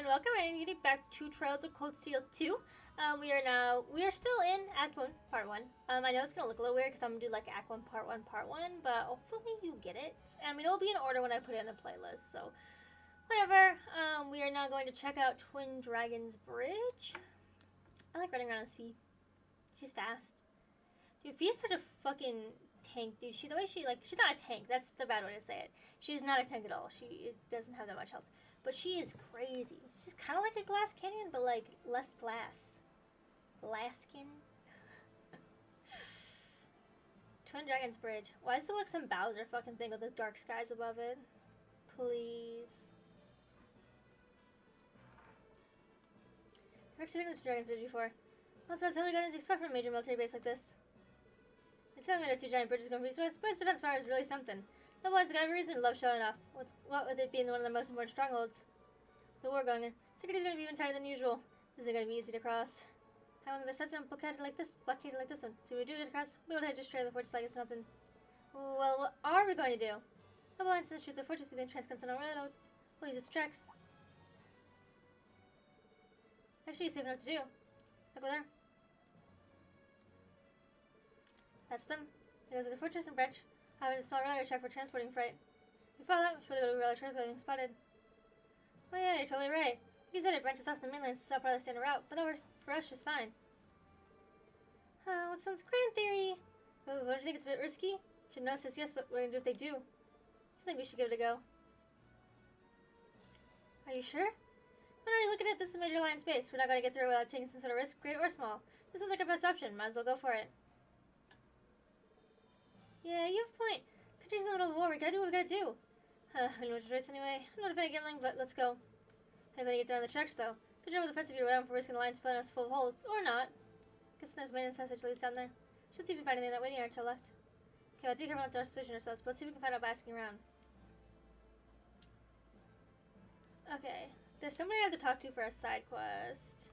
welcome and getting back to Trials of Cold Steel 2. We are still in Act 1, Part 1. I know it's gonna look a little weird because I'm gonna do like Act 1, Part 1, Part 1, but hopefully you get it. I mean, it'll be in order when I put it in the playlist, so whatever. We are now going to check out Twin Dragons Bridge. I like running around his feet. She's fast. Dude, Fee is such a fucking tank, dude. She's not a tank. That's the bad way to say it. She's not a tank at all. She doesn't have that much health. But she is crazy. She's kind of like a glass canyon, but like less glass. Glass canyon? Twin Dragons Bridge. Why does it look like some Bowser fucking thing with the dark skies above it? Please. I've actually been to Dragons Bridge before. Most of us have gone to expect from a major military base like this. It's not that two giant bridges going to be Swiss, but its defense power is really something. No one's got every reason to love showing off. What with it being one of the most important strongholds? The war going on. Security's going to be even tighter than usual. This isn't going to be easy to cross. How long the sets been blockaded like this one? So we do get across. We would have just destroy the fortress like it's nothing. Well, what are we going to do? No lines to shoot the fortress using transcontinental railroad. We'll use its tracks. Actually, safe enough to do. Look over there. That's them. There goes the fortress and branch. Having a small railroad track for transporting freight. We follow that, we should go to a railroad track without being spotted. Oh yeah, you're totally right. You said it branches off the mainland, so I'll probably stay on the route, but that works for us just fine. What sounds great in theory. What do you think? It's a bit risky? Should know says yes, but what are we going to do if they do? I think we should give it a go. Are you sure? When are you looking at this is a major line space? We're not going to get through without taking some sort of risk, great or small. This sounds like our best option. Might as well go for it. Yeah, you have a point. Country's in the middle of war. We gotta do what we gotta do. We know which race anyway. I'm not a fan of gambling, but let's go. I'm gonna get down the tracks, though. Good job with the defensive you're around for risking the lines filling us full of holes. Or not. Guess there's maintenance passage leads down there. Should see if we can find anything that waiting area to our left. Okay, let's be careful not to position ourselves, but let's see if we can find out by asking around. Okay. There's somebody I have to talk to for a side quest.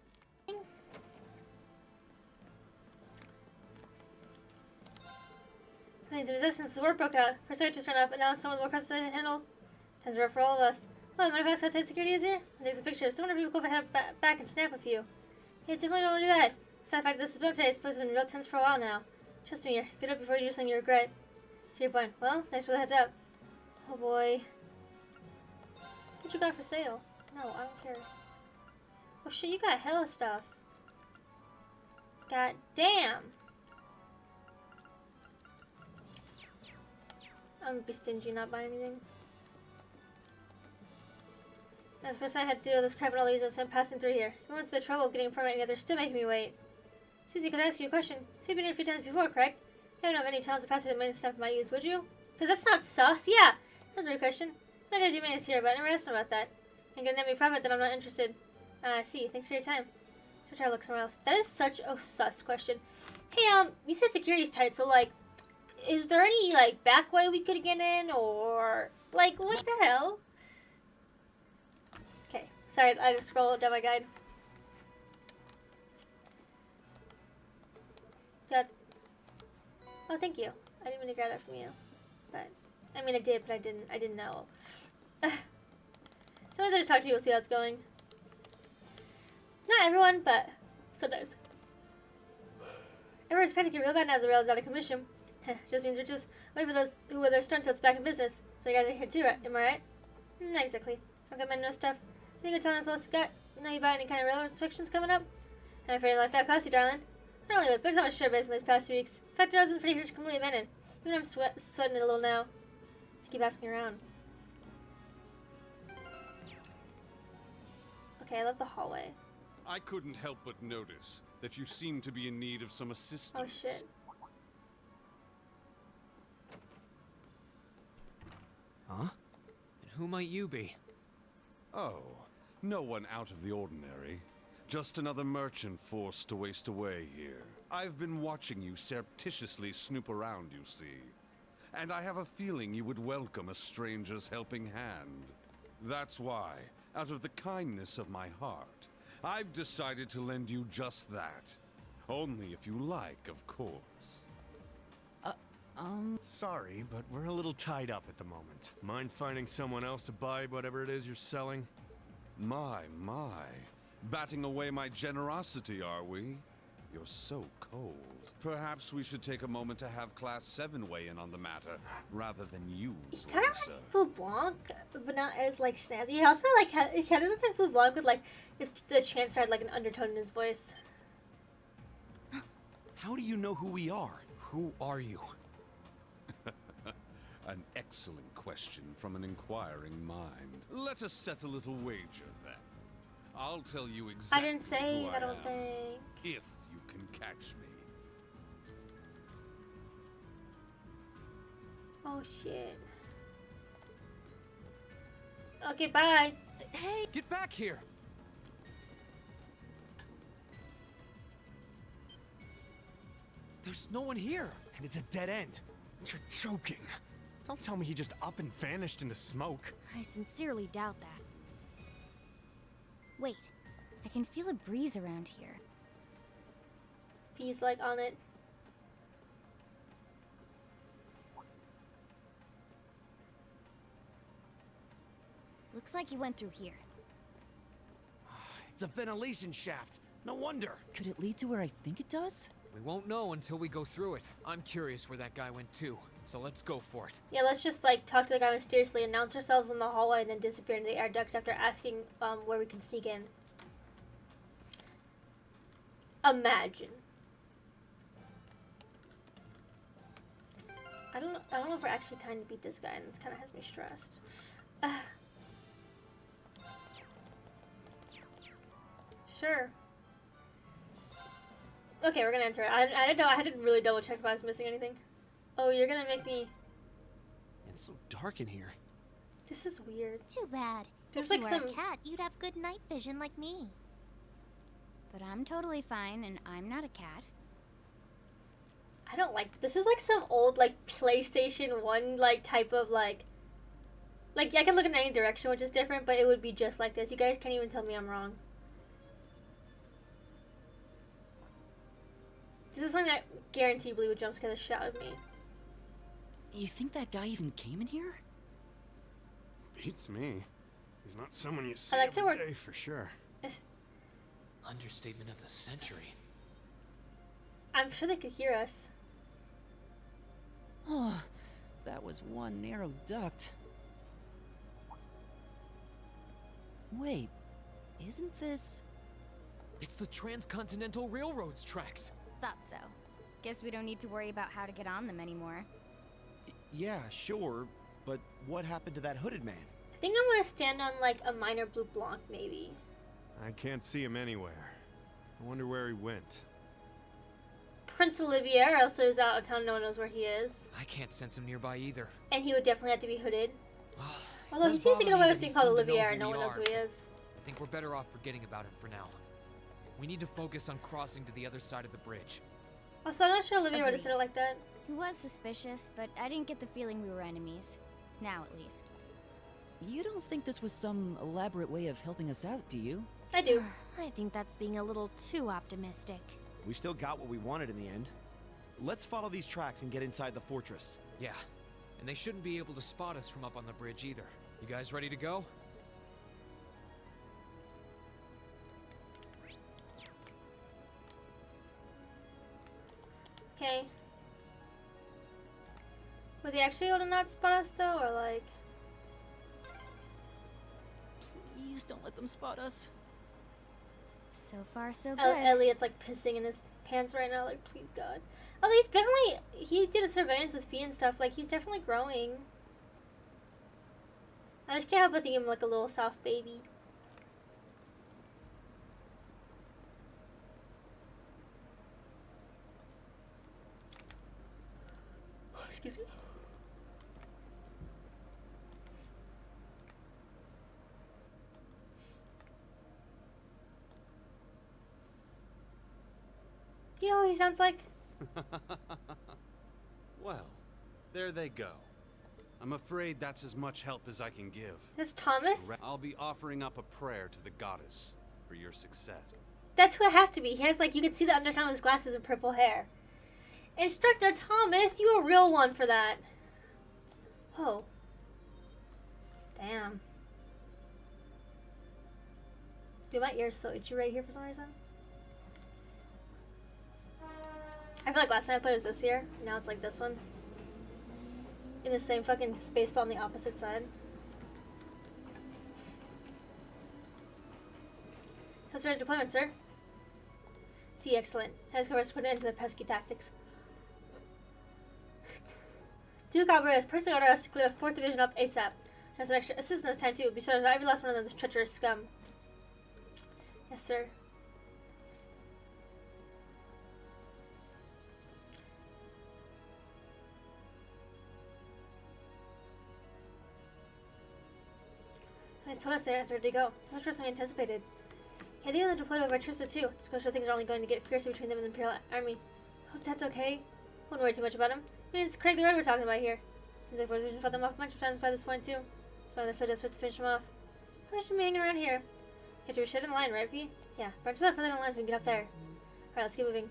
The resistance the war broke out. First I just ran up, and now someone more pressed to handle. Time's rough for all of us. Oh, mind if I ask how tight security is here? There's a picture. Someone would be cool if I head back and snap a few. Yeah, definitely don't want to do that. Besides the fact that this is military, this place has been real tense for a while now. Trust me, you're good up before you do something you regret. See your point. Well, thanks for the heads up. Oh boy. What you got for sale? No, I don't care. Oh shit, you got hella stuff. God damn. I'm gonna be stingy, not buy anything. As the person I had to deal with this crap and all these, I've been passing through here. Who wants the trouble of getting a permit yet they're still making me wait? Susie, could I ask you a question? So you've been here a few times before, correct? You don't know of any towns or passes that many staff might use, would you? Because that's not sus. Yeah, that's a great question. I'm not gonna do maintenance here, but I never asked them about that. And get any profit, then I'm not interested. See, thanks for your time. So try to look somewhere else. That is such a sus question. Hey, you said security's tight, so like, is there any, like, back way we could get in, or, like, what the hell? Okay, sorry, I just scrolled down my guide. Got... Oh, thank you. I didn't mean to grab that from you. But, I mean, I did, but I didn't know. Sometimes I just talk to people, see how it's going. Not everyone, but sometimes. Everyone's panicking real bad now the rail is out of commission. Just means we're just waiting for those who were their stern tilts back in business. So you guys are here too, right? Am I right? Not exactly. I've got my nose stuff. I think you're telling us what's got. Know you buy any kind of railroad inspections coming up? I'm afraid to let that cost you, darling. Not only would, there's not much share base in these past 2 weeks. In fact, the road's been pretty much completely abandoned. Even I'm sweating it a little now. Just keep asking around. Okay, I love the hallway. I couldn't help but notice that you seem to be in need of some assistance. Oh shit. Huh? And who might you be? Oh, no one out of the ordinary. Just another merchant forced to waste away here. I've been watching you surreptitiously snoop around, you see. And I have a feeling you would welcome a stranger's helping hand. That's why, out of the kindness of my heart, I've decided to lend you just that. Only if you like, of course. Sorry, but we're a little tied up at the moment. Mind finding someone else to buy whatever it is you're selling? My. Batting away my generosity, are we? You're so cold. Perhaps we should take a moment to have Class 7 weigh in on the matter, rather than you, He kind of Lisa. has Blue Blanc, but not as like snazzy. He also like he kind of looks like Blue Blanc with like if the Chancellor had like an undertone in his voice. How do you know who we are? Who are you? An excellent question from an inquiring mind. Let us set a little wager then. I'll tell you exactly I didn't say. who I don't am, think. if you can catch me. Oh shit. Okay, bye. Hey! Get back here! There's no one here. And it's a dead end. You're joking. Don't tell me he just up and vanished into smoke. I sincerely doubt that. Wait, I can feel a breeze around here. He's like on it. Looks like he went through here. It's a ventilation shaft. No wonder. Could it lead to where I think it does? We won't know until we go through it. I'm curious where that guy went too, so let's go for it. Yeah, let's just like talk to the guy mysteriously, announce ourselves in the hallway, and then disappear into the air ducts after asking where we can sneak in. Imagine. I don't know if we're actually trying to beat this guy, and it kind of has me stressed. Sure. Okay, we're gonna enter it. I didn't know. I had to really double check if I was missing anything. Oh, you're gonna make me. It's so dark in here. This is weird. Too bad. There's If like you were some. a cat, you'd have good night vision like me. But I'm totally fine, and I'm not a cat. I don't like. This is like some old like PlayStation 1 like type of like. Like I can look in any direction, which is different, but it would be just like this. You guys can't even tell me I'm wrong. This is something that guaranteedly would jump scare the shit out of me. You think that guy even came in here? Beats me. He's not someone you see like how every we're- day for sure. Understatement of the century. I'm sure they could hear us. Oh, that was one narrow duct. Wait, isn't this... It's the Transcontinental Railroad's tracks. Thought so. Guess we don't need to worry about how to get on them anymore. Yeah, sure. But what happened to that hooded man? I think I'm gonna stand on like a minor blue blanc, maybe. I can't see him anywhere. I wonder where he went. Prince Olivier also is out of town. No one knows where he is, I can't sense him nearby either. and he would definitely have to be hooded. Well, Although he does seems to bother get me away that with he being called seemed to know Olivier, who and no we one knows are. who he is. I think we're better off forgetting about him for now. We need to focus on crossing to the other side of the bridge. Also, I'm not sure Olivier would have said it Agreed. like that. He was suspicious, but I didn't get the feeling we were enemies. Now, at least. You don't think this was some elaborate way of helping us out, do you? I do. I think that's being a little too optimistic. We still got what we wanted in the end. Let's follow these tracks and get inside the fortress. Yeah, and they shouldn't be able to spot us from up on the bridge either. You guys ready to go? Okay. Would they actually be able to not spot us though, or like? Please don't let them spot us. So far, so good. Elliot's like pissing in his pants right now. Like, please God. Oh, he's definitely. He did a surveillance with Fee and stuff. Like, he's definitely growing. I just can't help but think of him like a little soft baby. Excuse me. You know what he sounds like? Well, there they go. I'm afraid that's as much help as I can give. This Thomas? I'll be offering up a prayer to the goddess for your success. That's who it has to be. He has like, you can see the undertone of his glasses and purple hair. Instructor Thomas, you a real one for that. Oh. Damn. Dude, my ear's so itchy right here for some reason. I feel like last time I played it was this here. Now it's like this one. In the same fucking space bar on the opposite side. How's your deployment, sir? See, excellent. Time to put an end to the pesky tactics. Duke Albert has personally ordered us to clear the 4th Division up ASAP. Has some extra assistance this time too, besides every last one of those treacherous scum. Yes, sir. I told us they had to go. So much worse than we anticipated. Yeah, they only deployed over Trista too. Just go show things are only going to get fiercer between them and the Imperial Army. Hope that's okay. Won't worry too much about him. I mean, it's Craig the Red we're talking about here. Seems like we've fought them off a bunch of times by this point too. That's why they're so desperate to finish them off. Why should we be hanging around here? You have to be shit in line, right, P? Yeah, branch out further in the line so we can get up there. Alright, let's keep moving.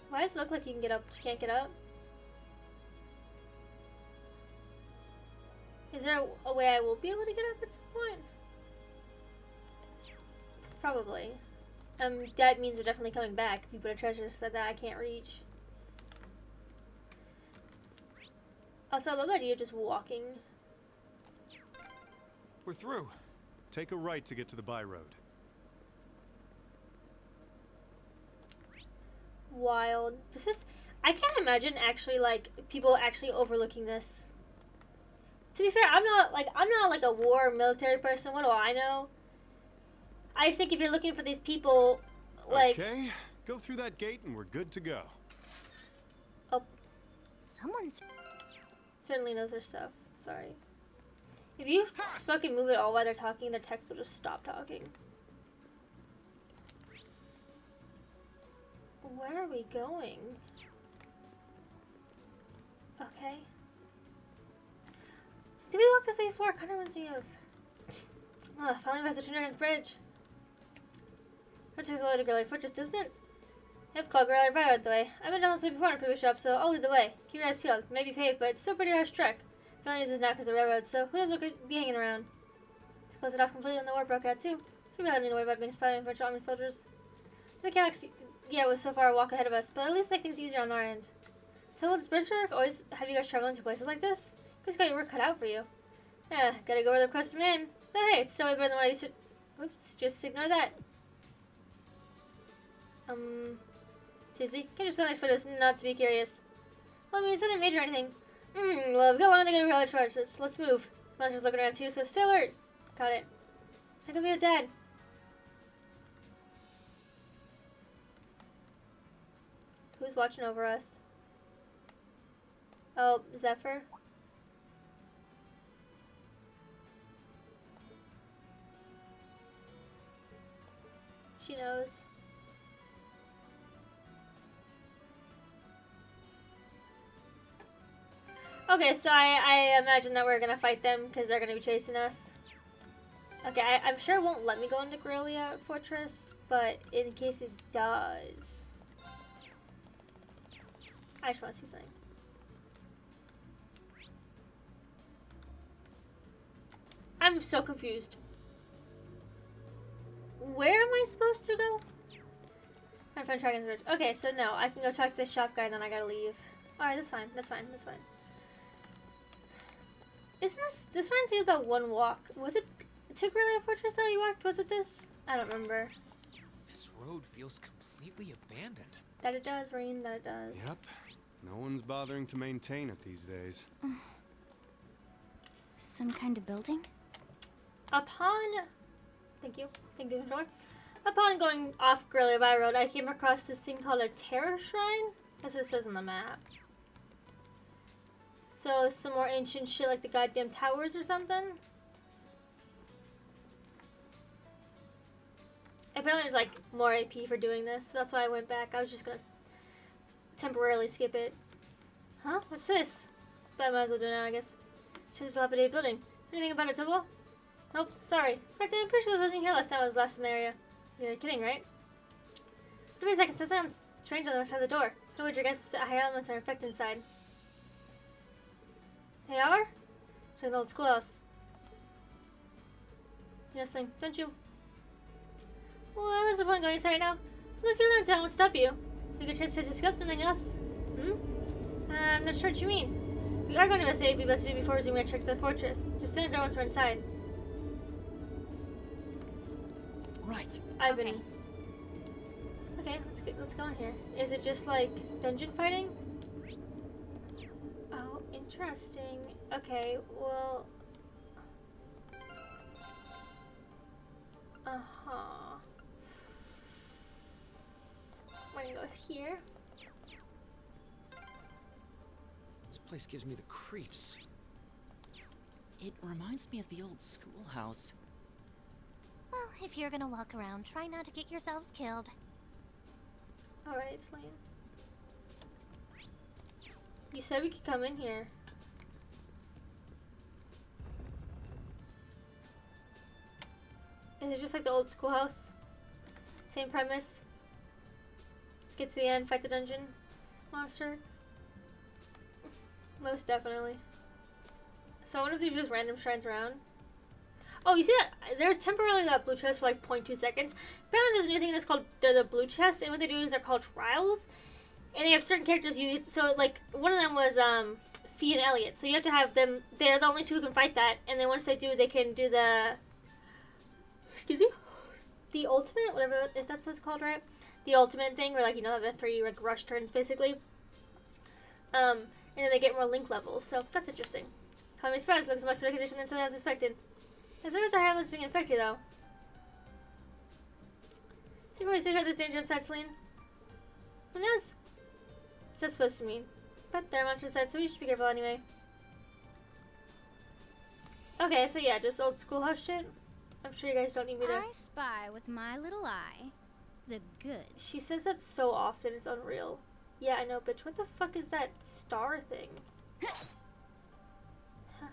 Why does it look like you can get up but you can't get up? Is there a way I will be able to get up at some point? Probably. That means we're definitely coming back if you put a treasure that I can't reach. Also, I love the idea of just walking. We're through. Take a right to get to the by road. Wild. This is... I can't imagine actually, like, people actually overlooking this. To be fair, I'm not like a war or military person. What do I know? I just think if you're looking for these people, like... Okay, go through that gate and we're good to go. Oh. Someone's... Certainly knows their stuff. Sorry. If you fucking move it all while they're talking, the text will just stop talking. Where are we going? Okay. Did we walk this way before? It kind of reminds me of... finally past the Trinidad's Bridge. That takes a lot of Gurley Fortress, doesn't it? I have called Gurley right out the way. I've been down this way before in a previous shop, so I'll lead the way. Keep your eyes peeled. Maybe paved, but it's still pretty harsh trek. The only news is now because of the railroad, so who knows what could be hanging around. Closed it off completely when the war broke out, too. So we don't need to worry about being spied on French army soldiers. The mechanics, yeah, was so far a walk ahead of us, but at least make things easier on our end. So will this bridge work? Always have you guys traveling to places like this? You guys got your work cut out for you. Yeah, gotta go where the request man. But hey, it's still way better than what I used to... Oops, just ignore that. Seriously, can you just next for this not to be curious? Well, I mean, it's nothing major or anything. Well, we've got long to get a reality charge, so let's move. Monster's looking around too, so stay alert. Got it. Check out me with Dad. Who's watching over us? Oh, Zephyr? She knows. Okay, so I imagine that we're gonna fight them because they're gonna be chasing us. Okay, I'm sure it won't let me go into Guerrilla Fortress, but in case it does, I just want to see something. I'm so confused. Where am I supposed to go? My friend Dragon's Ridge. Okay, so no, I can go talk to the shop guy and then I gotta leave. Alright, that's fine, that's fine, that's fine. Isn't this reminds me of that one walk? Was it to Guerrilla Fortress that we walked? Was it this? I don't remember. This road feels completely abandoned. That it does, Rain, that it does. Yep. No one's bothering to maintain it these days. Some kind of building? Upon... Thank you, controller. Upon going off Guerrilla By Road, I came across this thing called a Terror Shrine. That's what it says on the map. So, some more ancient shit like the goddamn towers or something. Apparently there's like more AP for doing this, so that's why I went back. I was just gonna temporarily skip it. Huh? What's this? But I might as well do it now, I guess. She's a dilapidated building. Anything about it, Tubble? Nope, sorry. In fact, I'm pretty sure I wasn't here last time I was last in the area. You're kidding, right? Wait a second, Strange on the other side of the door. No wonder guess high elements are infected inside. They are? It's like the old schoolhouse. Yes, thing, don't you? Well, there's no point going inside right now. Well, if you learn to, I won't stop you. We get a chance to discuss something else. I'm not sure what you mean. We are going to investigate. It'd be best to do before resuming our trek to the fortress. Just stand there once we're inside. Right. I've been. Okay, let's go in here. Is it just like dungeon fighting? Oh, interesting. Okay, well. I'm gonna go here. This place gives me the creeps. It reminds me of the old schoolhouse. Well, if you're gonna walk around, try not to get yourselves killed. Alright, Slane. You said we could come in here. Is it just like the old schoolhouse? Same premise? Get to the end, fight the dungeon monster? Most definitely. So I wonder if there's just random shrines around. Oh, you see that? There's temporarily that blue chest for like 0.2 seconds. Apparently there's a new thing that's called the blue chest, and what they do is they're called trials. And they have certain characters you, so like one of them was Fee and Elliot. So you have to have them, they're the only two who can fight that, and then once they do, they can do the ultimate, whatever, if that's what it's called, right? The ultimate thing, where like, you know, the 3 like rush turns basically. And then they get more link levels, so that's interesting. Call me surprised, looks much better condition than I was expected. I wonder if the hand was being infected though. See where we sit here, there's danger inside, Celine? Who knows? What's that supposed to mean? But there are monsters inside, so we should be careful anyway. Okay, so yeah, just old schoolhouse shit. I'm sure you guys don't need me to. I spy with my little eye the goods. She says that so often, it's unreal. Yeah, I know, bitch. What the fuck is that star thing? Huh.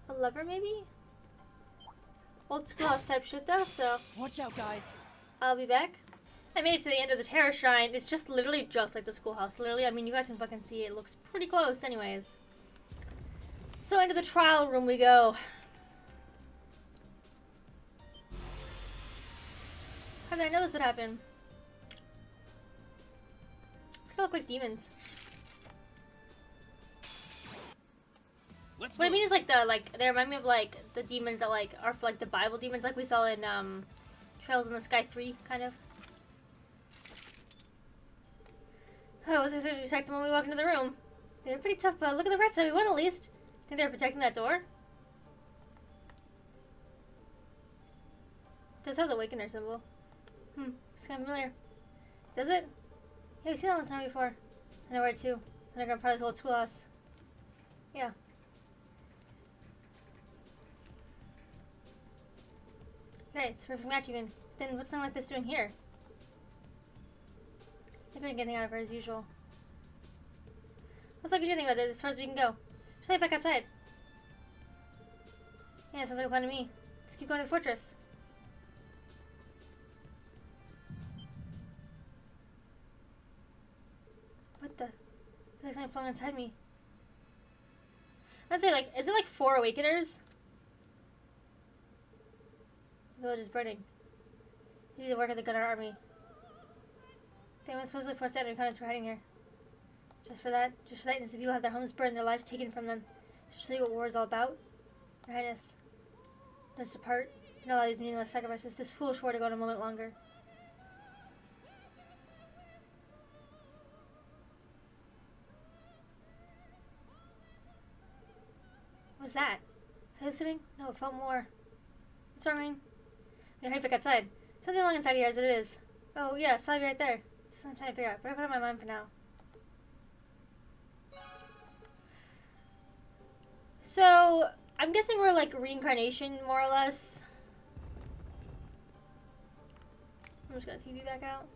A lever, maybe? Old schoolhouse type shit, though, so. Watch out, guys. I'll be back. I made it to the end of the Terror Shrine. It's just literally just like the schoolhouse. Literally, I mean, you guys can fucking see it. It looks pretty close, anyways. So, into the trial room we go. How did I know this would happen? It's gonna look like demons. What I mean is like they remind me of like the demons that like are like the Bible demons like we saw in Trails in the Sky 3 kind of. Oh, was this to detect them when we walk into the room? They're pretty tough, but look at the right side, we won at least. Think they're protecting that door? It does have the Awakener symbol. It's kind of familiar. Does it? Yeah, we've seen that one time before. I know where too. And they're part of this old schoolhouse. Yeah. Great, it's a perfect match even. Then what's something like this doing here? I couldn't get anything out of her as usual. What's like what you think about this as far as we can go? Should I head back outside? Yeah, sounds like a plan to me. Let's keep going to the fortress. What the? It's like something flung inside me. I'd say, like, is it like 4 Awakeners? The village is burning. We need to work as a gunner army. They were supposedly forced out of encounters for hiding here. Just for that innocent people have their homes burned, their lives taken from them. To show you what war is all about? Your Highness, let's depart and allow these meaningless sacrifices. This foolish war to go on a moment longer. What was that? Was I listening? No, it felt more. What's wrong? I'm gonna hurry back outside. Something along inside here as it is. Oh yeah, it's probably right there. Something I'm trying to figure out, but I put it on my mind for now. So, I'm guessing we're like reincarnation, more or less. I'm just gonna TV back out.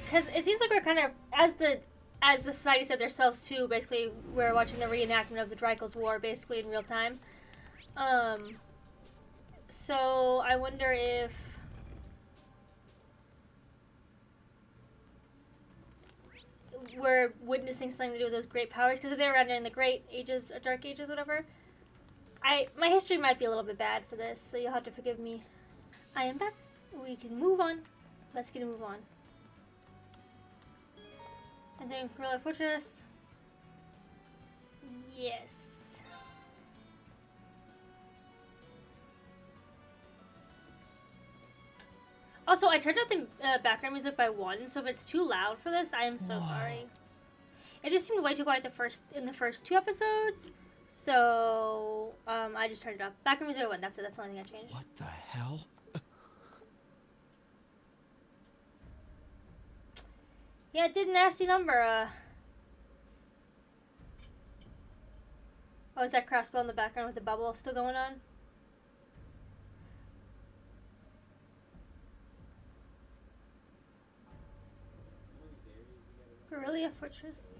Cause it seems like we're kind of, as the society said themselves too, basically we're watching the reenactment of the Drykel's War basically in real time. So I wonder if we're witnessing something to do with those great powers, because if they were around in the Great Ages or Dark Ages, whatever, my history might be a little bit bad for this, so you'll have to forgive me. I am back. We can move on. Let's get a move on. Entering Gorilla Fortress. Yes. Also, I turned out the background music by 1, so if it's too loud for this, I am so sorry. It just seemed way too quiet in the first 2 episodes, so I just turned it up. Background music by 1. That's it. That's the only thing I changed. What the hell? Yeah, it did a nasty number. Oh, is that crossbow in the background with the bubble still going on? Gorilla Fortress.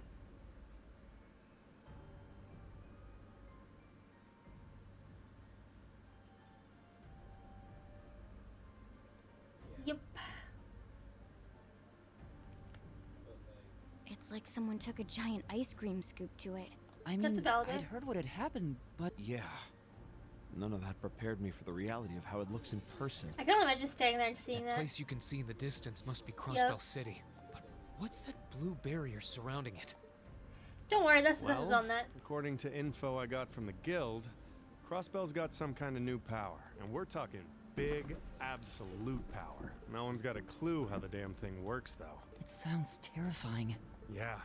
Yep. It's like someone took a giant ice cream scoop to it. I That's mean, a valid I'd one. heard what had happened, but Yeah. None of that prepared me for the reality of how it looks in person. I can only imagine standing there and seeing That that. place you can see in the distance must be Crossbell Yep. City. But what's that blue barrier surrounding it? Don't worry, this is Well, on that. according to info I got from the guild, Crossbell's got some kind of new power, and we're talking big, absolute power. No one's got a clue how the damn thing works, though. it sounds terrifying. Yeah.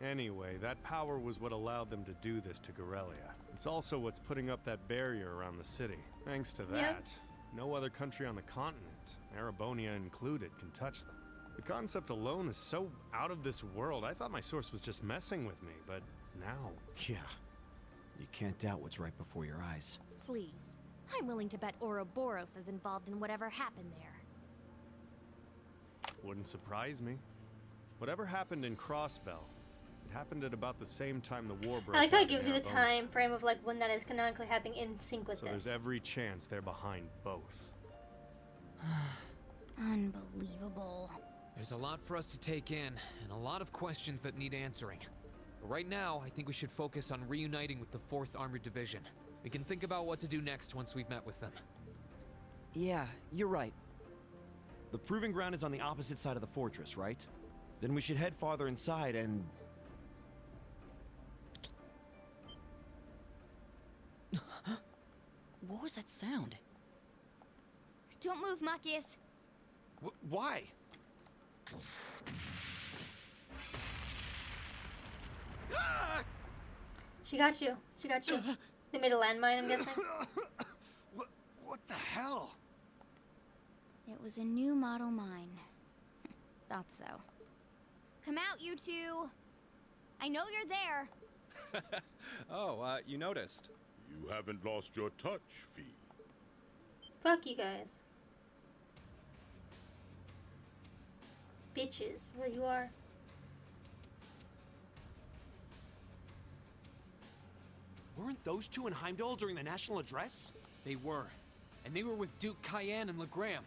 Anyway, that power was what allowed them to do this to Gorelia. It's also what's putting up that barrier around the city. Thanks to that, no other country on the continent, Erebonia included, can touch them. The concept alone is so out of this world. I thought my source was just messing with me, but now... Yeah. You can't doubt what's right before your eyes. Please. I'm willing to bet Ouroboros is involved in whatever happened there. Wouldn't surprise me. Whatever happened in Crossbell, it happened at about the same time the war broke I like how out it in gives you the Erebonia. time frame of like when that is canonically happening in sync with So this. there's every chance they're behind both. Unbelievable. There's a lot for us to take in, and a lot of questions that need answering. But right now, I think we should focus on reuniting with the 4th Armored Division. We can think about what to do next once we've met with them. Yeah, you're right. The proving ground is on the opposite side of the fortress, right? Then we should head farther inside and... What was that sound? Don't move, Machias. Why? She got you. She got you. They made a landmine, I'm guessing. What the hell? It was a new model mine. Thought so. Come out, you two. I know you're there. Oh, you noticed. You haven't lost your touch, Fee. Fuck you guys. Bitches, what you are. Weren't those two in Heimdall during the national address? They were. And they were with Duke Cayenne and Legram.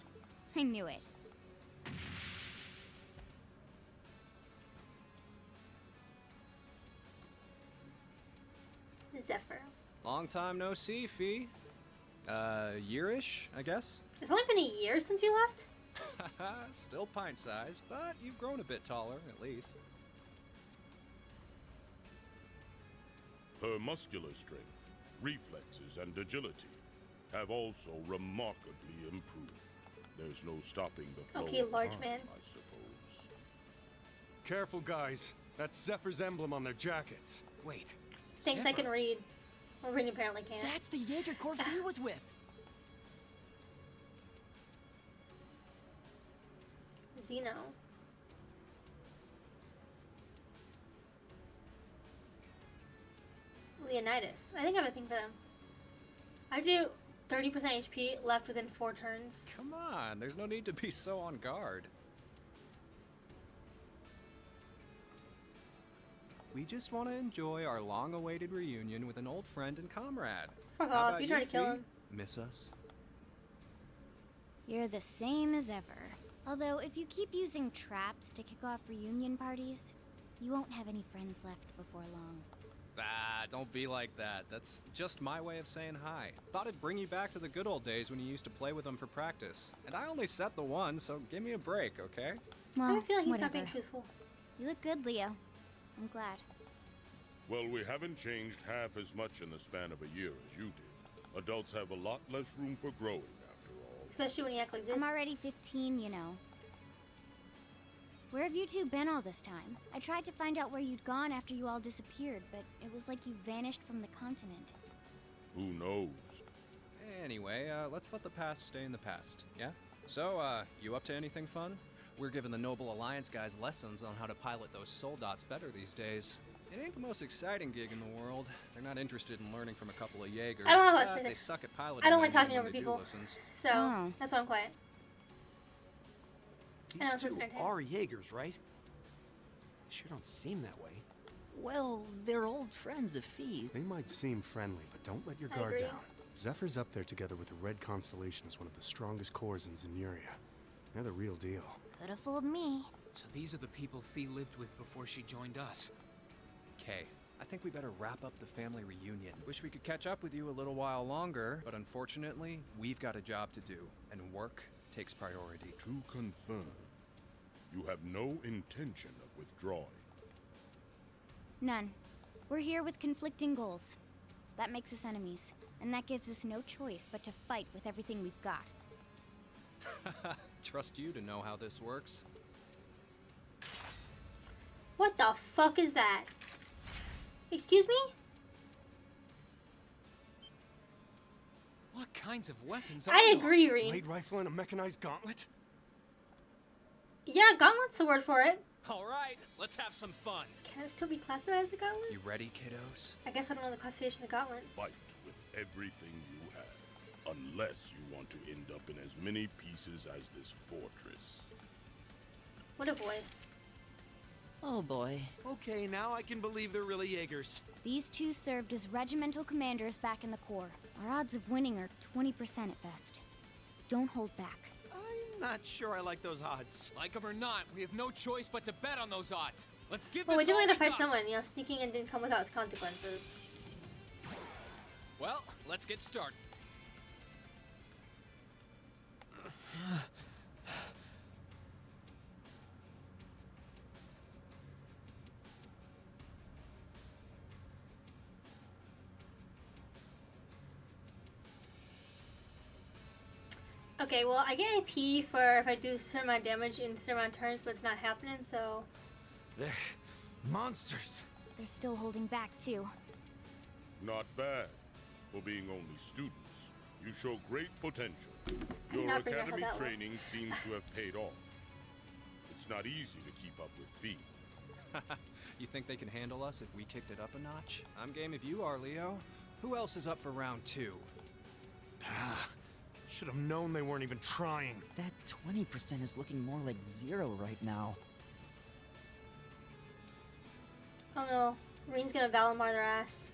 I knew it. Zephyr. Long time no see, Fee. Yearish, I guess? It's only been a year since you left? Still pint size, but you've grown a bit taller, at least. Her muscular strength, reflexes, and agility have also remarkably improved. There's no stopping the flow Okay, of large time, man. I suppose. Careful, guys. That's Zephyr's emblem on their jackets. Wait. Thanks, I can read. Well, Rin apparently can't. That's the Jaeger Corps Fee was with. Zeno. Leonidas. I think I have a thing for them. I do 30% HP left within 4 turns. Come on, there's no need to be so on guard. We just want to enjoy our long-awaited reunion with an old friend and comrade. Fuck How off, about you tried to kill Fee? him. Miss us? You're the same as ever. Although, if you keep using traps to kick off reunion parties, You won't have any friends left before long. Ah, don't be like that. That's just my way of saying hi. Thought it'd bring you back to the good old days when you used to play with them for practice. And I only set the one, so give me a break, okay? Well, I feel like he's whatever. not being truthful. You look good, Leo. I'm glad. Well, we haven't changed half as much in the span of a year as you did. Adults have a lot less room for growing, after all. Especially when you act like this. I'm already 15, you know. Where have you two been all this time? I tried to find out where you'd gone after you all disappeared, but it was like you vanished from the continent. Who knows? Anyway, let's let the past stay in the past, yeah? So, you up to anything fun? We're giving the Noble Alliance guys lessons on how to pilot those soldats better these days. It ain't the most exciting gig in the world. They're not interested in learning from a couple of Jaegers. I don't know but about they suck at piloting. I don't like them talking when over they do people. lessons. So, Oh. that's why I'm quiet. I know, These it's two just entertaining. are Jaegers, right? They sure don't seem that way. Well, they're old friends of Fee. They might seem friendly, but don't let your I guard agree. down. Zephyr's up there together with the Red Constellation as one of the strongest corps in Zemuria. They're the real deal. Could have fooled me. So these are the people Fee lived with before she joined us. Okay, I think we better wrap up the family reunion. Wish we could catch up with you a little while longer, but unfortunately, we've got a job to do, and work takes priority. To confirm, you have no intention of withdrawing. None. We're here with conflicting goals. That makes us enemies, and that gives us no choice but to fight with everything we've got. Trust you to know how this works. What the fuck is that? Excuse me? What kinds of weapons are I those? agree, Reen. Blade rifle and a mechanized gauntlet? Yeah, gauntlet's the word for it. All right, let's have some fun. Can it still be classified as a gauntlet? You ready, kiddos? I guess I don't know the classification of gauntlet. Fight with everything you have, unless you want to end up in as many pieces as this fortress. What a voice. Oh boy. Okay, now I can believe they're really Jaegers. These two served as regimental commanders back in the Corps. Our odds of winning are 20% at best. Don't hold back. I'm not sure I like those odds. Like them or not, we have no choice but to bet on those odds. Let's give Well, we this do all have to we fight got. someone. You know, sneaking in didn't come without its consequences. Well, let's get started. Okay, well, I get a P for if I do a certain amount of damage in a certain amount of turns, but it's not happening, so... They're monsters. They're still holding back, too. Not bad for being only students. You show great potential. Your not bring it up academy that way. training seems to have paid off. It's not easy to keep up with Fee. You think they can handle us if we kicked it up a notch? I'm game if you are, Leo. Who else is up for round 2? Should have known they weren't even trying. That 20% is looking more like 0 right now. Oh no. Reen's gonna Valimar their ass.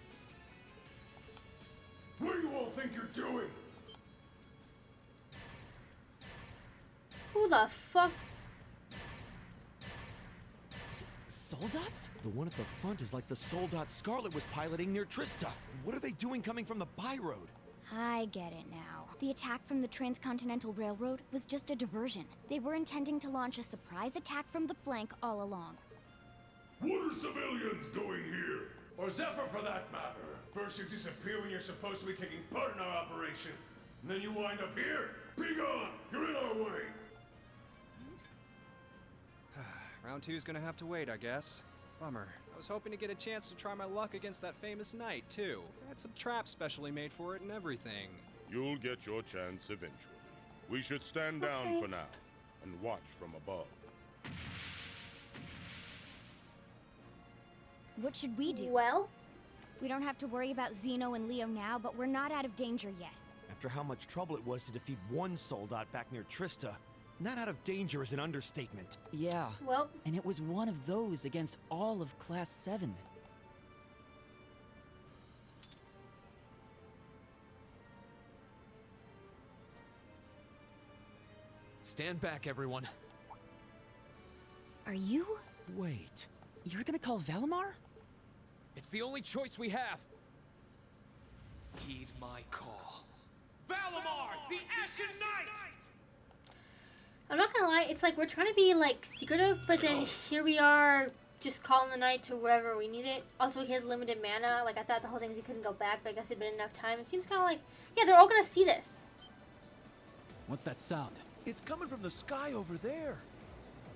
What do you all think you're doing? Who the fuck? Soldats? The one at the front is like the Soldat Scarlet was piloting near Trista. What are they doing coming from the by-road? I get it now. The attack from the Transcontinental Railroad was just a diversion. They were intending to launch a surprise attack from the flank all along. What are civilians doing here? Or Zephyr for that matter. First you disappear when you're supposed to be taking part in our operation. And then you wind up here. Be gone! You're in our way! Round 2's gonna have to wait, I guess. Bummer. I was hoping to get a chance to try my luck against that famous knight, too. I had some traps specially made for it and everything. You'll get your chance eventually. We should stand down for now and watch from above. What should we do? Well? We don't have to worry about Zeno and Leo now, but we're not out of danger yet. After how much trouble it was to defeat one Soldat back near Trista, not out of danger is an understatement. Yeah. Well, And it was one of those against all of Class 7. Stand back, everyone. Are you? Wait, You're gonna call Valimar? It's the only choice we have. Heed my call. Valimar, the Ashen Knight! I'm not gonna lie, it's like we're trying to be like secretive, but then here we are just calling the knight to wherever we need it. Also, he has limited mana. Like, I thought the whole thing was he couldn't go back, but I guess it'd been enough time. It seems kind of like, yeah, they're all gonna see this. What's that sound? It's coming from the sky over there.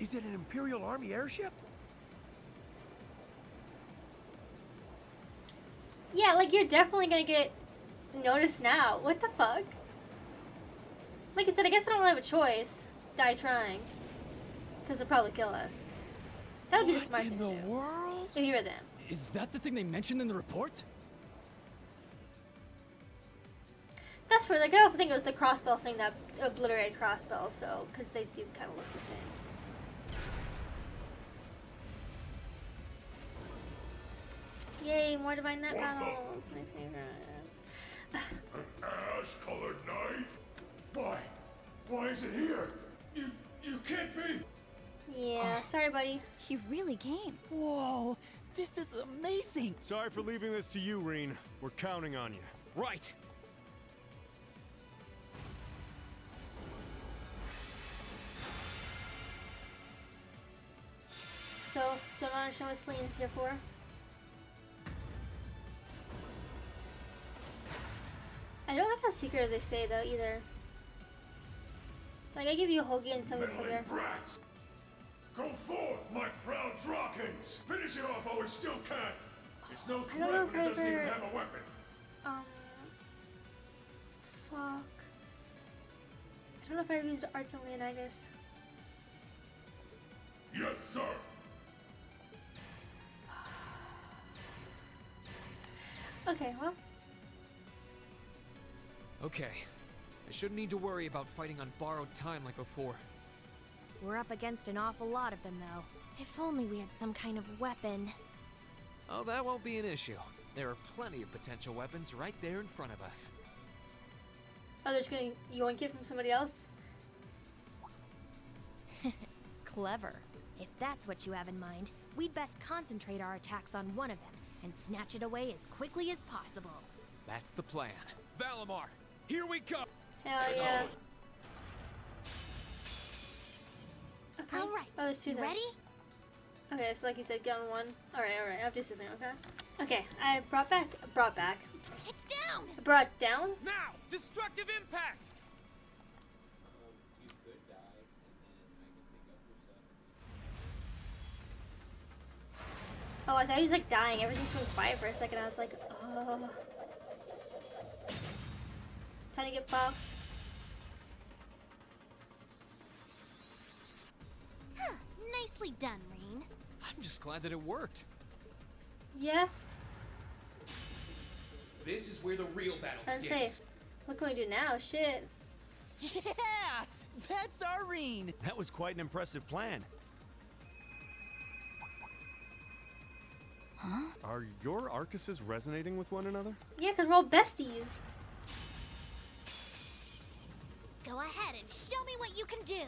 Is it an Imperial Army airship? Yeah, like, you're definitely gonna get noticed now. What the fuck? Like I said, I guess I don't really have a choice. Die trying. Because they'll probably kill us. That would be the smart thing to do. In the world? If you were them. Is that the thing they mentioned in the report? That's true. I could also think it was the crossbow thing that obliterated crossbow, so, because they do kind of look the same. Yay, more divine net battles. My favorite. An ash-colored knight? Why? Why is it here? You can't be! Yeah, sorry, buddy. He really came. Whoa, this is amazing. Sorry for leaving this to you, Reen. We're counting on you. Right. Still not understand what Selene's here for. I don't like how secret they stay though either. Like I give you a Hoagie and tell me Meddling here. brats! Go forth, my proud Drawkins! Finish it off while we still can! It's no I don't know threat when it if I doesn't even ever- have a weapon! Fuck. I don't know if I ever used Arts on Leonidas. Yes, sir! Okay, well. Okay. I shouldn't need to worry about fighting on borrowed time like before. We're up against an awful lot of them, though. If only we had some kind of weapon. Oh, that won't be an issue. There are plenty of potential weapons right there in front of us. Oh, they're just gonna yoink it from somebody else? Clever. If that's what you have in mind, we'd best concentrate our attacks on one of them and snatch it away as quickly as possible. That's the plan. Valimar, here we come! Hell yeah. Okay. All right. Oh, there's two You there. ready? Okay, so like you said, get on one. Alright, I'll do this real fast. Okay, I brought back. It's down. I brought down? Now! Destructive impact! Oh, I thought he was like dying. Everything went quiet for a second. I was like, time to get fucked. Huh. Nicely done, Rain. I'm just glad that it worked. Yeah, This is where the real battle I was gonna begins. say, what can we do now? Shit. Yeah, that's Irene. That was quite an impressive plan. Huh? Are your Arcuses resonating with one another? Yeah, because we're all besties. Go ahead and show me what you can do.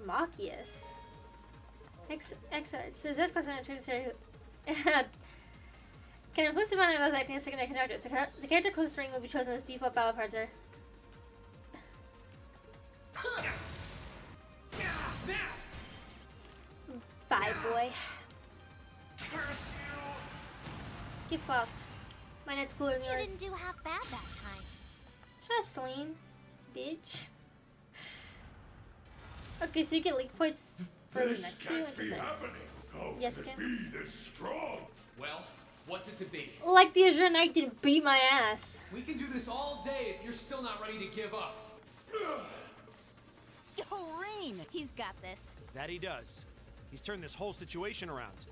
Machias. Excellent. So that's class on a can influence the amount of acting as secondary conductor. The character closest to ring will be chosen as default battle partner. Bye, boy. Curse you! Get fucked. My net's cooler than You yours. didn't do half bad that time. Shut up, Selene. Bitch. Okay, so you get leak points for the This next two. can't be Interesting. happening! How Yes, can it it can. be this strong? Well, what's it to be? Like the Azure Knight didn't beat my ass. We can do this all day if you're still not ready to give up. Yo, Rain. He's got this. That he does. He's turned this whole situation around.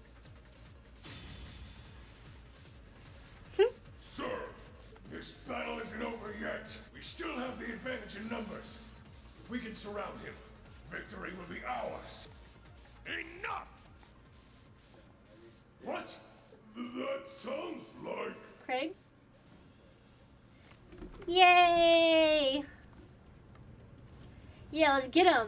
Sir, this battle isn't over yet. We still have the advantage in numbers. If we can surround him, victory will be ours. Enough! What? That sounds like... Craig? Yay! Yeah, let's get him.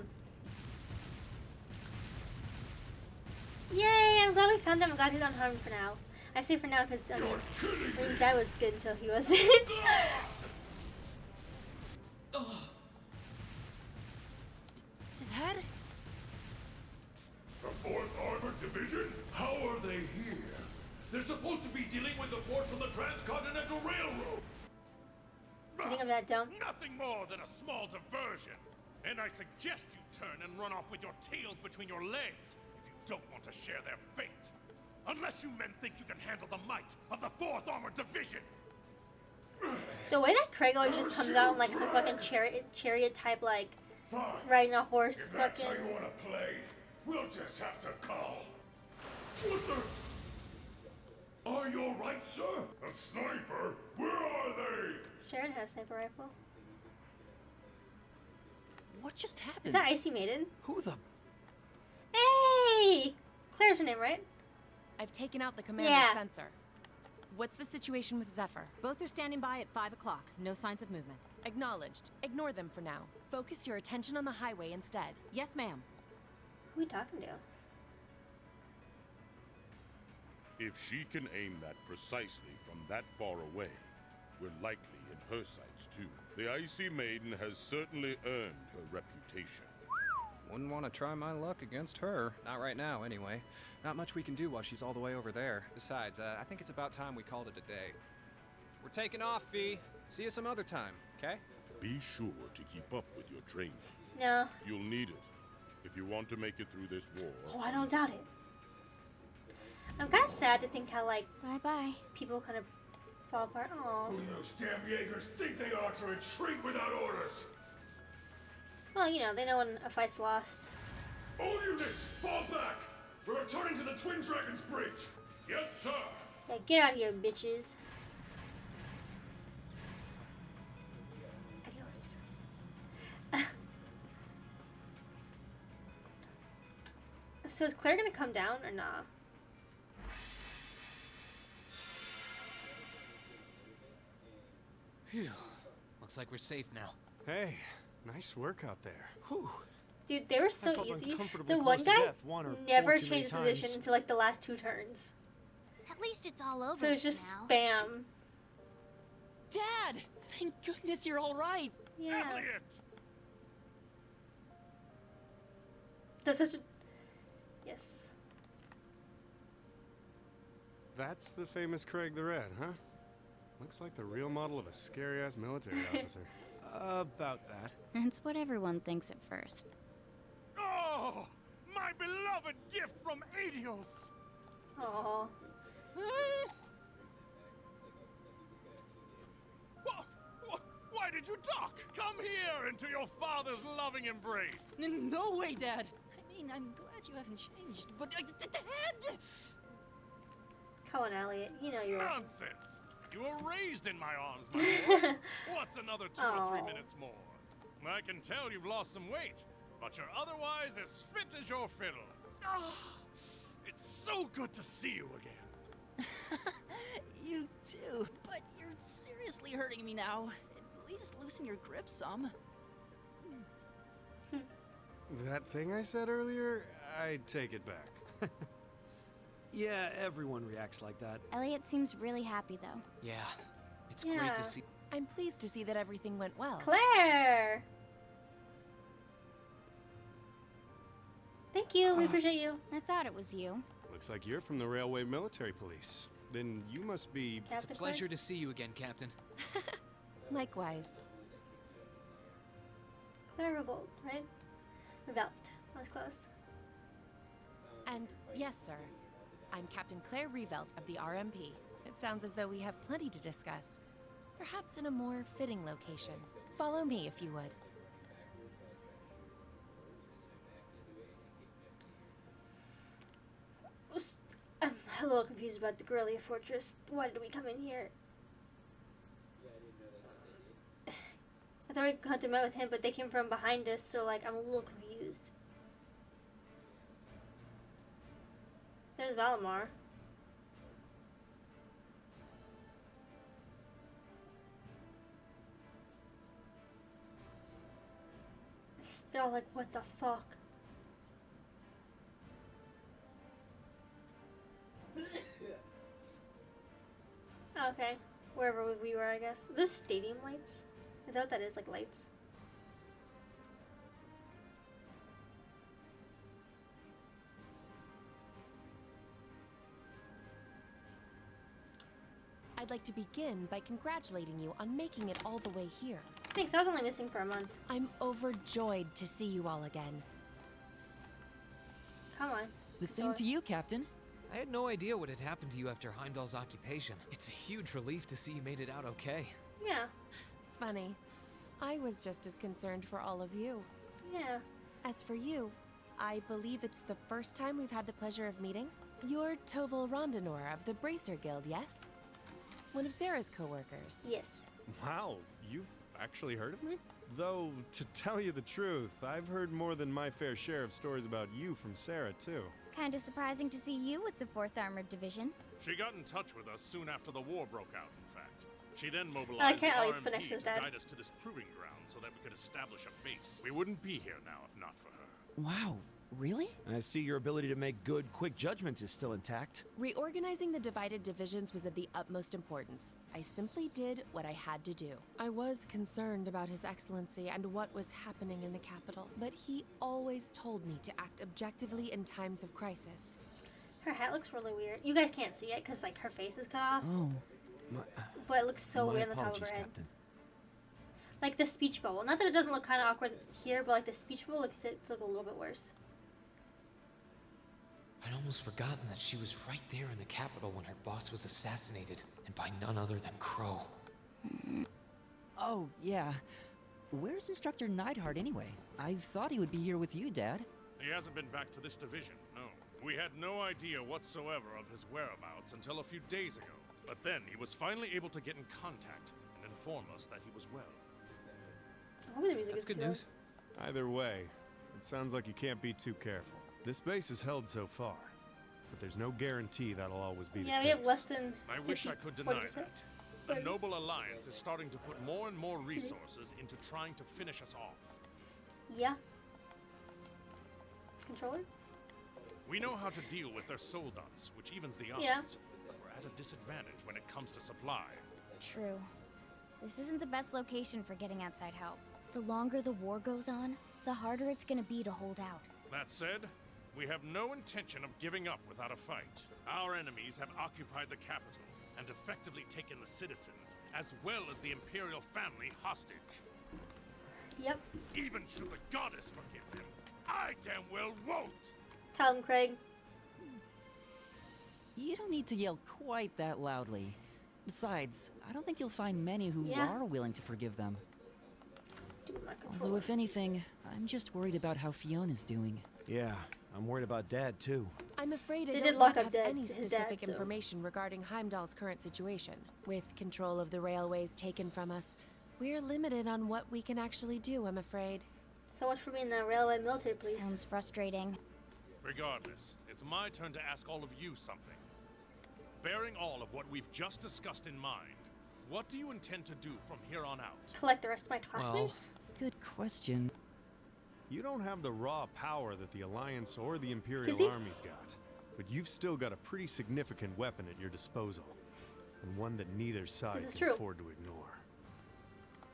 Yay, I'm glad we found them and got him unharmed for now. I say for now because, I mean, Dad was good until he wasn't. Dad? The 4th Armored Division? How are they here? They're supposed to be dealing with the force from the Transcontinental Railroad. I think I'm that dumb. Nothing more than a small diversion. And I suggest you turn and run off with your tails between your legs if you don't want to share their fate. Unless you men think you can handle the might of the 4th Armored Division. The way that Craig always just comes out in like some fucking chariot type, like riding a horse. If that's how Fucking. you want to play, we'll just have to call. What the? Are you alright, sir? A sniper? Where are they? Sharon has a sniper rifle. What just happened? Is that Icy Maiden? Who the? Hey! Claire's her name, right? I've taken out the commander's sensor. What's the situation with Zephyr? Both are standing by at 5 o'clock. No signs of movement. Acknowledged. Ignore them for now. Focus your attention on the highway instead. Yes, ma'am. Who are we talking to? If she can aim that precisely from that far away, we're likely in her sights too. The Icy Maiden has certainly earned her reputation. Wouldn't want to try my luck against her. Not right now, anyway. Not much we can do while she's all the way over there. Besides, I think it's about time we called it a day. We're taking off, Fee. See you some other time, okay? Be sure to keep up with your training. No. You'll need it if you want to make it through this war. Oh, I don't doubt it. I'm kind of sad to think how, like, Bye-bye. people kind of fall apart. Aww. Who do those damn Jaegers think they are to retreat without orders? Well, you know, they know when a fight's lost. All units, fall back! We're returning to the Twin Dragons Bridge. Yes, sir. Yeah, get out of here, bitches. Adios. So is Claire gonna come down or not? Phew. Looks like we're safe now. Hey, nice work out there. Whew. Dude, they were so felt easy. uncomfortably The close one to guy death one or never four too many changed position times. until like the last 2 turns. At least it's all over So it's just now. spam. Dad! Thank goodness you're all right. Yeah. Elliot! That's such a... Yes. That's the famous Craig the Red, huh? Looks like the real model of a scary-ass military officer. About that. It's what everyone thinks at first. Oh! My beloved gift from Adios! Aww. Why did you talk? Come here into your father's loving embrace. No way, Dad. I mean, I'm glad you haven't changed, but Dad! Come on, Elliot. You know you're... Nonsense! You were raised in my arms, my boy. What's another 2 or 3 Aw. minutes more? I can tell you've lost some weight, but you're otherwise as fit as your fiddle. Oh, it's so good to see you again. You too, but you're seriously hurting me now. At least loosen your grip some. That thing I said earlier, I take it back. Yeah, everyone reacts like that. Elliot seems really happy, though. Yeah. It's Yeah. great to see. I'm pleased to see that everything went well. Claire! Thank you. We appreciate you. I thought it was you. Looks like you're from the Railway Military Police. Then you must be... It's a pleasure to see you again, Captain. Likewise. Claire Revolt, right? Revolt. That was close. And yes, sir. I'm Captain Claire Revelt of the RMP. It sounds as though we have plenty to discuss. Perhaps in a more fitting location. Follow me if you would. I'm a little confused about the Guerrilla Fortress. Why did we come in here? I thought we got to meet with him, but they came from behind us, so like I'm a little confused. There's Valimar. They're all like, what the fuck? Okay. Wherever we were, I guess. This stadium lights? Is that what that is? Like lights? I'd like to begin by congratulating you on making it all the way here. Thanks, I was only missing for a month. I'm overjoyed to see you all again. Come on. The same to you, Captain. I had no idea what had happened to you after Heimdall's occupation. It's a huge relief to see you made it out okay. Yeah. Funny. I was just as concerned for all of you. Yeah. As for you, I believe it's the first time we've had the pleasure of meeting. You're Toval Rondinor of the Bracer Guild, yes? One of Sarah's co-workers. Yes. Wow, you've actually heard of me? Though, to tell you the truth, I've heard more than my fair share of stories about you from Sarah, too. Kinda surprising to see you with the 4th Armored Division. She got in touch with us soon after the war broke out, in fact. She then mobilized the RMP to guide us to this proving ground so that we could establish a base. We wouldn't be here now if not for her. Wow, really? I see your ability to make good, quick judgments is still intact. Reorganizing the divided divisions was of the utmost importance. I simply did what I had to do. I was concerned about His Excellency and what was happening in the capital, but he always told me to act objectively in times of crisis. Her hat looks really weird. You guys can't see it because like her face is cut off. Oh. But it looks so weird on the top of her head. Captain. Like the speech bubble. Not that it doesn't look kind of awkward here, but like the speech bubble looks it's like a little bit worse. I'd almost forgotten that she was right there in the capital when her boss was assassinated, and by none other than Crow. Oh, yeah. Where's Instructor Neidhart anyway? I thought he would be here with you, Dad. He hasn't been back to this division, no. We had no idea whatsoever of his whereabouts until a few days ago. But then he was finally able to get in contact and inform us that he was well. That's good news. Either way, it sounds like you can't be too careful. This base is held so far, but there's no guarantee that'll always be the case. Yeah, we have less than I wish I could deny that. The Noble Alliance is starting to put more and more resources into trying to finish us off. Yeah. Controller? We know how to deal with their soldats, which evens the odds. Yeah. But we're at a disadvantage when it comes to supply. True. This isn't the best location for getting outside help. The longer the war goes on, the harder it's gonna be to hold out. That said, we have no intention of giving up without a fight. Our enemies have occupied the capital and effectively taken the citizens, as well as the Imperial family, hostage. Yep. Even should the goddess forgive them, I damn well won't! Tell him, Craig. You don't need to yell quite that loudly. Besides, I don't think you'll find many who Yeah. are willing to forgive them. My Although, if anything, I'm just worried about how Fiona's doing. Yeah, I'm worried about Dad, too. I'm afraid I They don't did lock yet up have any his dad, specific so- information regarding Heimdall's current situation. With control of the railways taken from us, we're limited on what we can actually do, I'm afraid. So much for being the railway military police. Sounds frustrating. Regardless, it's my turn to ask all of you something. Bearing all of what we've just discussed in mind, what do you intend to do from here on out? Collect the rest of my classmates? Good question. You don't have the raw power that the Alliance or the Imperial Does he? armies got, but you've still got a pretty significant weapon at your disposal, and one that neither side is can true. afford to ignore.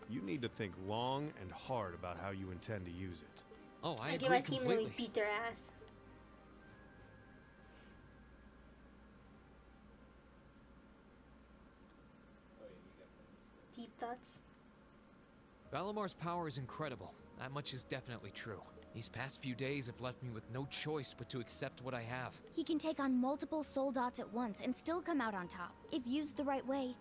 You need to think long and hard about how you intend to use it. Oh, I give my agree team and then we completely. beat their ass. Deep thoughts. Valamar's power is incredible. That much is definitely true. These past few days have left me with no choice but to accept what I have. He can take on multiple soul dots at once and still come out on top. If used the right way,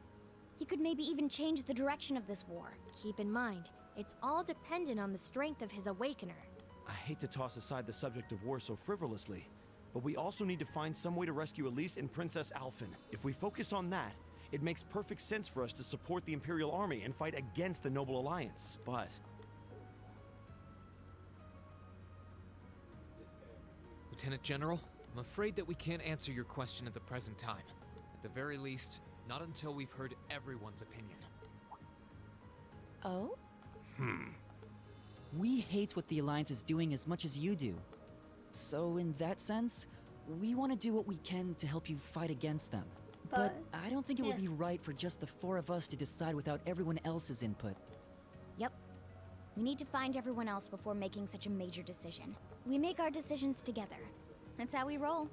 he could maybe even change the direction of this war. Keep in mind, it's all dependent on the strength of his awakener. I hate to toss aside the subject of war so frivolously, but we also need to find some way to rescue Elise and Princess Alphen. If we focus on that, it makes perfect sense for us to support the Imperial Army and fight against the Noble Alliance. But Lieutenant General, I'm afraid that we can't answer your question at the present time. At the very least, not until we've heard everyone's opinion. Oh? We hate what the Alliance is doing as much as you do. So in that sense, we want to do what we can to help you fight against them. But I don't think it would yeah. be right for just the 4 of us to decide without everyone else's input. Yep. We need to find everyone else before making such a major decision. We make our decisions together. That's how we roll.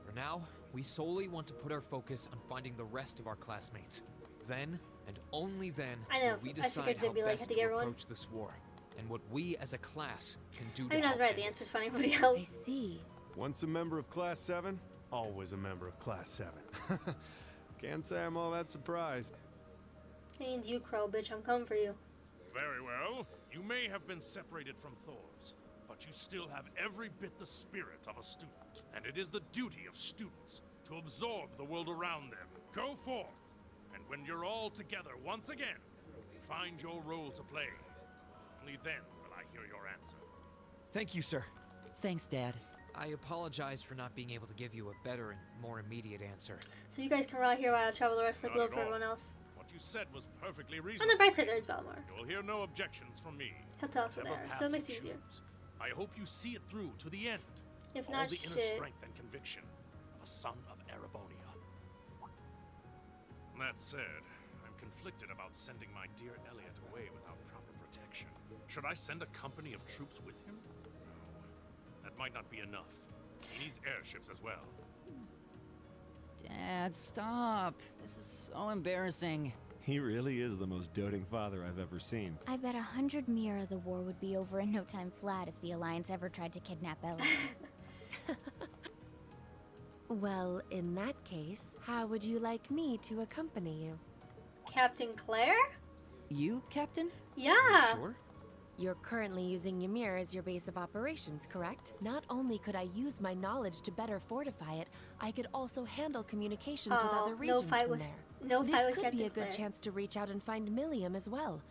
For now, we solely want to put our focus on finding the rest of our classmates. Then, and only then, I know, will we I decide figured how they'd be like, best have to to get everyone. approach this war, and what we as a class can do to I mean, I was help right. end The it. answer's fine. Everybody else. I see. Once a member of Class 7, always a member of Class 7. Can't say I'm all that surprised. That means you, Crow, bitch. I'm coming for you. Very well. You may have been separated from Thors, but you still have every bit the spirit of a student. And it is the duty of students to absorb the world around them. Go forth, and when you're all together once again, find your role to play. Only then will I hear your answer. Thank you, sir. Thanks, Dad. I apologize for not being able to give you a better and more immediate answer. So you guys can ride here while I travel the rest of the Not globe at for all. everyone else. What you said was perfectly On reasonable. the bright side, there's Belmar. You'll hear no objections from me. He'll tell us from Whatever there, path so it makes you it easier. choose, I hope you see it through to the end. If All not, the inner shit. strength and conviction of a son of Erebonia. That said, I'm conflicted about sending my dear Elliot away without proper protection. Should I send a company of troops with him? No, that might not be enough. He needs airships as well. Dad, stop. This is so embarrassing. He really is the most doting father I've ever seen. I bet 100 Mira the war would be over in no time flat if the Alliance ever tried to kidnap Ellie. Well, in that case, how would you like me to accompany you? Captain Claire? You, Captain? Yeah. Sure? You're currently using Ymir as your base of operations, correct? Not only could I use my knowledge to better fortify it, I could also handle communications with other regions from there. No This fight with could Captain be a good Claire. chance to reach out and find Milliam as well.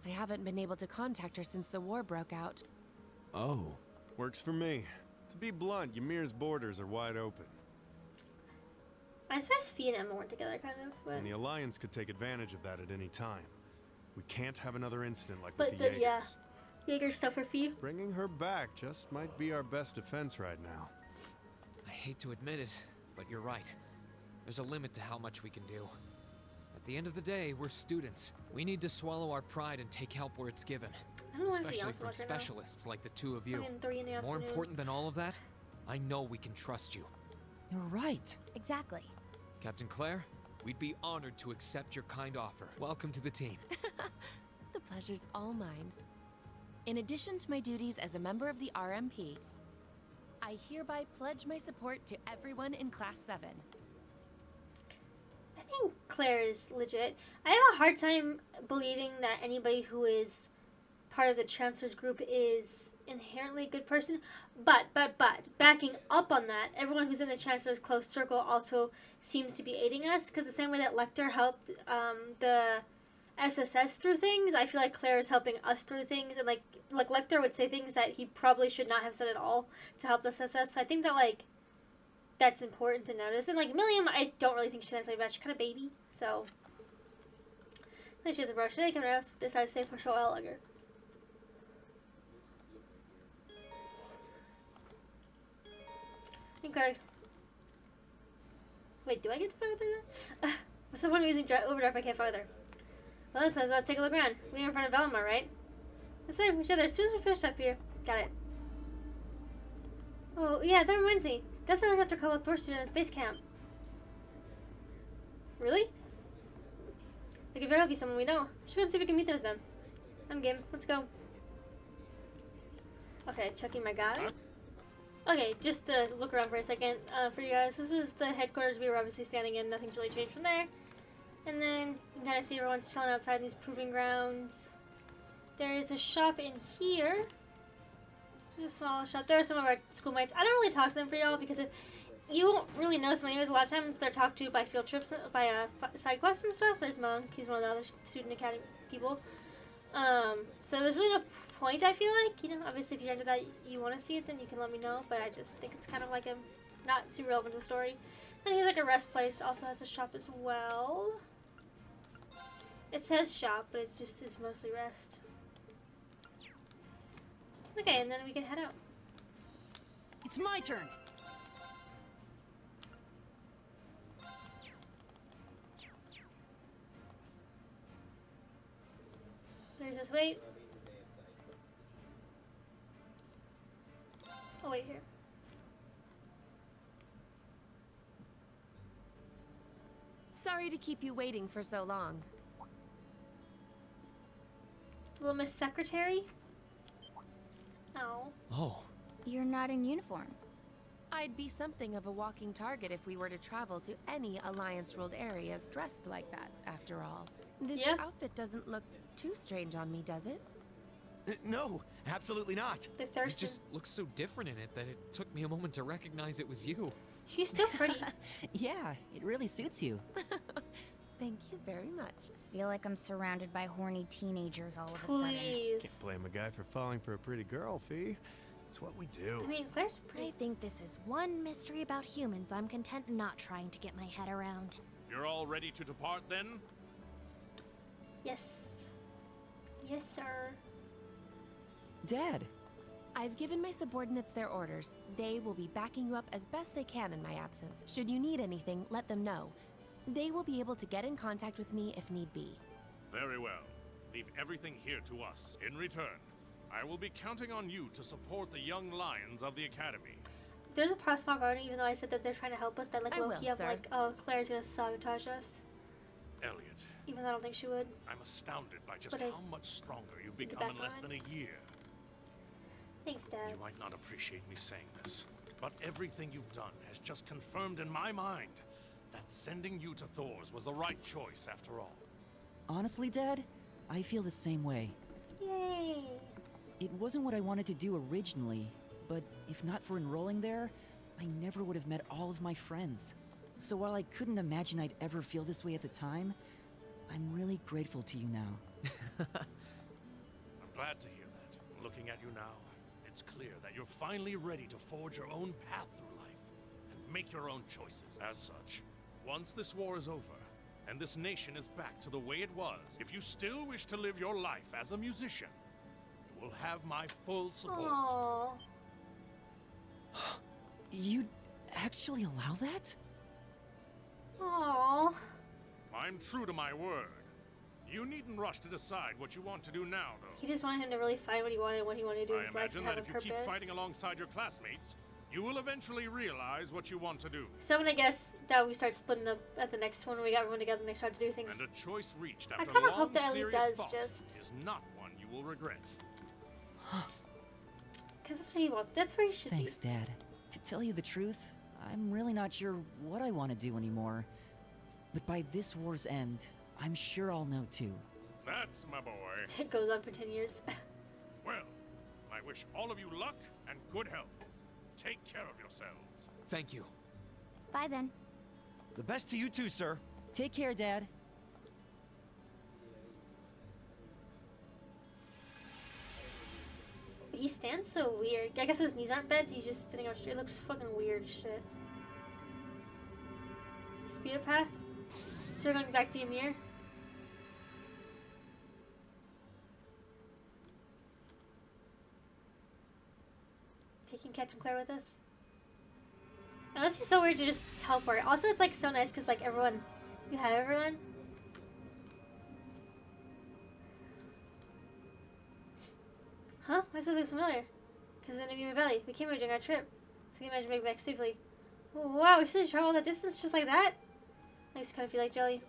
I haven't been able to contact her since the war broke out. Oh, works for me. To be blunt, Ymir's borders are wide open. I suppose Fee and Emma weren't together, kind of. But, And the Alliance could take advantage of that at any time. We can't have another incident like but with the Jaegers. yeah, Jaeger stuff for Fee. Bringing her back just might be our best defense right now. I hate to admit it, but you're right. There's a limit to how much we can do. At the end of the day, we're students. We need to swallow our pride and take help where it's given. I don't know why I'm Especially yelling so from much right now. specialists like the two of you. Fucking 3 in the More afternoon. important than all of that, I know we can trust you. You're right. Exactly. Captain Claire, we'd be honored to accept your kind offer. Welcome to the team. The pleasure's all mine. In addition to my duties as a member of the RMP, I hereby pledge my support to everyone in Class 7. I think Claire is legit. I have a hard time believing that anybody who is part of the Chancellor's group is inherently a good person. But, backing up on that, everyone who's in the Chancellor's close circle also seems to be aiding us, because the same way that Lecter helped the SSS through things, I feel like Claire is helping us through things, and like Lecter would say things that he probably should not have said at all to help the SSS, so I think that, like, that's important to notice. And, like, Milliam, I don't really think she has like that. She's kind of baby, so I think she has a brush today. Can I decide to stay for show oil lugger? Okay. Wait, do I get to fly with her? What's the point of using overdrive if I can't fly with her? Well, this one's about to take a look around. We're in front of Valmar, right? That's right, we should. There's two fish up here. Got it. Oh, yeah, that reminds me. That's why I have to call with Thor students base camp. Really? They could very well be someone we know. Should go and see if we can meet with them. I'm game. Let's go. Okay, checking my guide. Okay, just to look around for a second for you guys. This is the headquarters we were obviously standing in. Nothing's really changed from there. And then you can kind of see everyone's chilling outside these proving grounds. There is a shop in here. There's a small shop. There are some of our schoolmates. I don't really talk to them for y'all because you won't really notice them anyways. A lot of times they're talked to by field trips, by side quests and stuff. There's Monk. He's one of the other student academy people. So there's really no point, I feel like. You know, obviously if you're into that, you want to see it, then you can let me know. But I just think it's kind of like a not super relevant to the story. And here's like a rest place. Also has a shop as well. It says shop, but it just is mostly rest. Okay, and then we can head out. It's my turn. Just wait. Oh, wait here. Sorry to keep you waiting for so long. Little Miss Secretary? Oh. Oh. You're not in uniform. I'd be something of a walking target if we were to travel to any Alliance-ruled areas dressed like that, after all. This outfit doesn't look too strange on me, does it? No, absolutely not. You just look so different in it that it took me a moment to recognize it was you. She's still pretty. Yeah, it really suits you. Thank you very much. I feel like I'm surrounded by horny teenagers all of a sudden. Can't blame a guy for falling for a pretty girl, Fee. It's what we do. I mean, Claire's pretty. I think this is one mystery about humans I'm content not trying to get my head around. You're all ready to depart then? Yes. Yes, sir. Dad. I've given my subordinates their orders. They will be backing you up as best they can in my absence. Should you need anything, let them know. They will be able to get in contact with me if need be. Very well. Leave everything here to us. In return, I will be counting on you to support the young lions of the Academy. There's a prospect garden, even though I said that they're trying to help us, that like low-key of like, oh, Claire's gonna sabotage us. Elliot. Even though I don't think she would. I'm astounded by just how much stronger you've become in less than a year. Thanks, Dad. You might not appreciate me saying this, but everything you've done has just confirmed in my mind that sending you to Thor's was the right choice after all. Honestly, Dad, I feel the same way. Yay! It wasn't what I wanted to do originally, but if not for enrolling there, I never would have met all of my friends. So while I couldn't imagine I'd ever feel this way at the time, I'm really grateful to you now. I'm glad to hear that. Looking at you now, it's clear that you're finally ready to forge your own path through life and make your own choices. As such, once this war is over and this nation is back to the way it was, if you still wish to live your life as a musician, you will have my full support. Aww. You'd actually allow that? Aww. I'm true to my word. You needn't rush to decide what you want to do now, though. He just wanted him to really find what he wanted to do in I his life imagine and that have if a you purpose. keep fighting alongside your classmates, you will eventually realize what you want to do. So I'm gonna guess that we start splitting up at the next one when we got everyone together and they start to do things. And a choice reached I after kind of long, hope that Ellie serious does thought just. is not one you will regret. Because that's what he wants. That's where he should Thanks, Dad. To tell you the truth, I'm really not sure what I want to do anymore. But by this war's end, I'm sure I'll know too. That's my boy. It goes on for 10 years. Well, I wish all of you luck and good health. Take care of yourselves. Thank you. Bye then. The best to you too, sir. Take care, Dad. He stands so weird. I guess his knees aren't bent. He's just sitting out straight. It looks fucking weird as shit. Speeder path? So we're going back to Ymir? Taking Captain Claire with us? It must be so weird to just teleport. Also, it's like so nice because like everyone, you have everyone. Huh? Why does it look familiar? Because in Ymir Valley, we came here during our trip, so you can imagine making back safely. Wow, we still traveled that distance just like that? I used to kind of feel like jelly.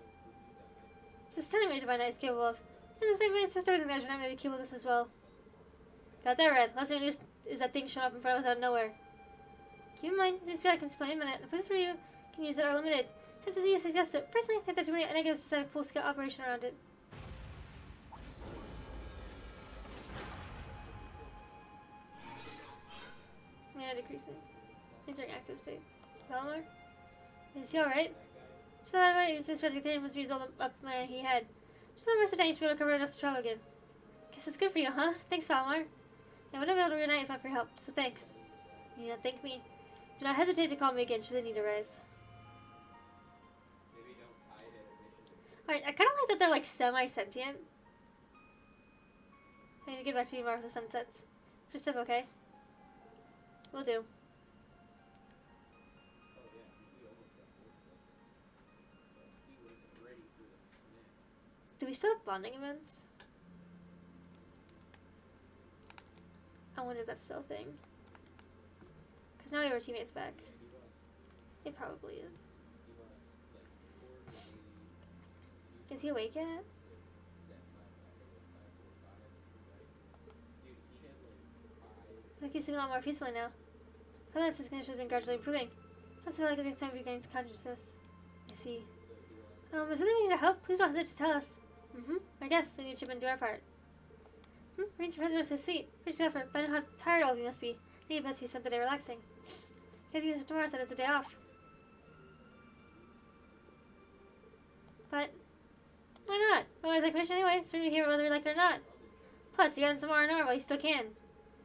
It's a stunning way to find out it's capable of. And the same way, sister, everything that may be capable of this as well. Got that right. Last thing I knew is that thing showing up in front of us out of nowhere. Keep in mind, this I can explain in a minute. The places where you can use it are limited. Hence, as you suggested, personally, I think there's too many negatives to set a full-scale operation around it. Mana decreasing. Entering active state. Valamar? Is he alright? Just thought about it, this vegetarian must be result up my he had. Just the first time you should be able to cover enough to travel again. Guess it's good for you, huh? Thanks, Valamar. I wouldn't be able to reunite if not for your help, so thanks. You know, thank me. Do not hesitate to call me again should the need arise. Alright, I kind of like that they're like semi-sentient. I need to get back to you tomorrow with the sun sets. Just if okay. Will do. Do we still have bonding events? wonder if that's still a thing. Because now we have our teammates back. It probably is. Is he awake yet? Like he's seeming a lot more peacefully now. Perhaps his condition has been gradually improving. That's like the next time he regains consciousness. I see. Is there anything we need to help? Please don't hesitate to tell us. I guess we need to chip in and do our part. Rain's presence was so sweet. Appreciate effort, but I know how tired all of you must be. I think it best we spent the day relaxing. You guys give tomorrow, said it's a day off. But why not? Otherwise, I finish anyway. It's certainly here whether we like it or not. Plus, you got in some R&R while you still can.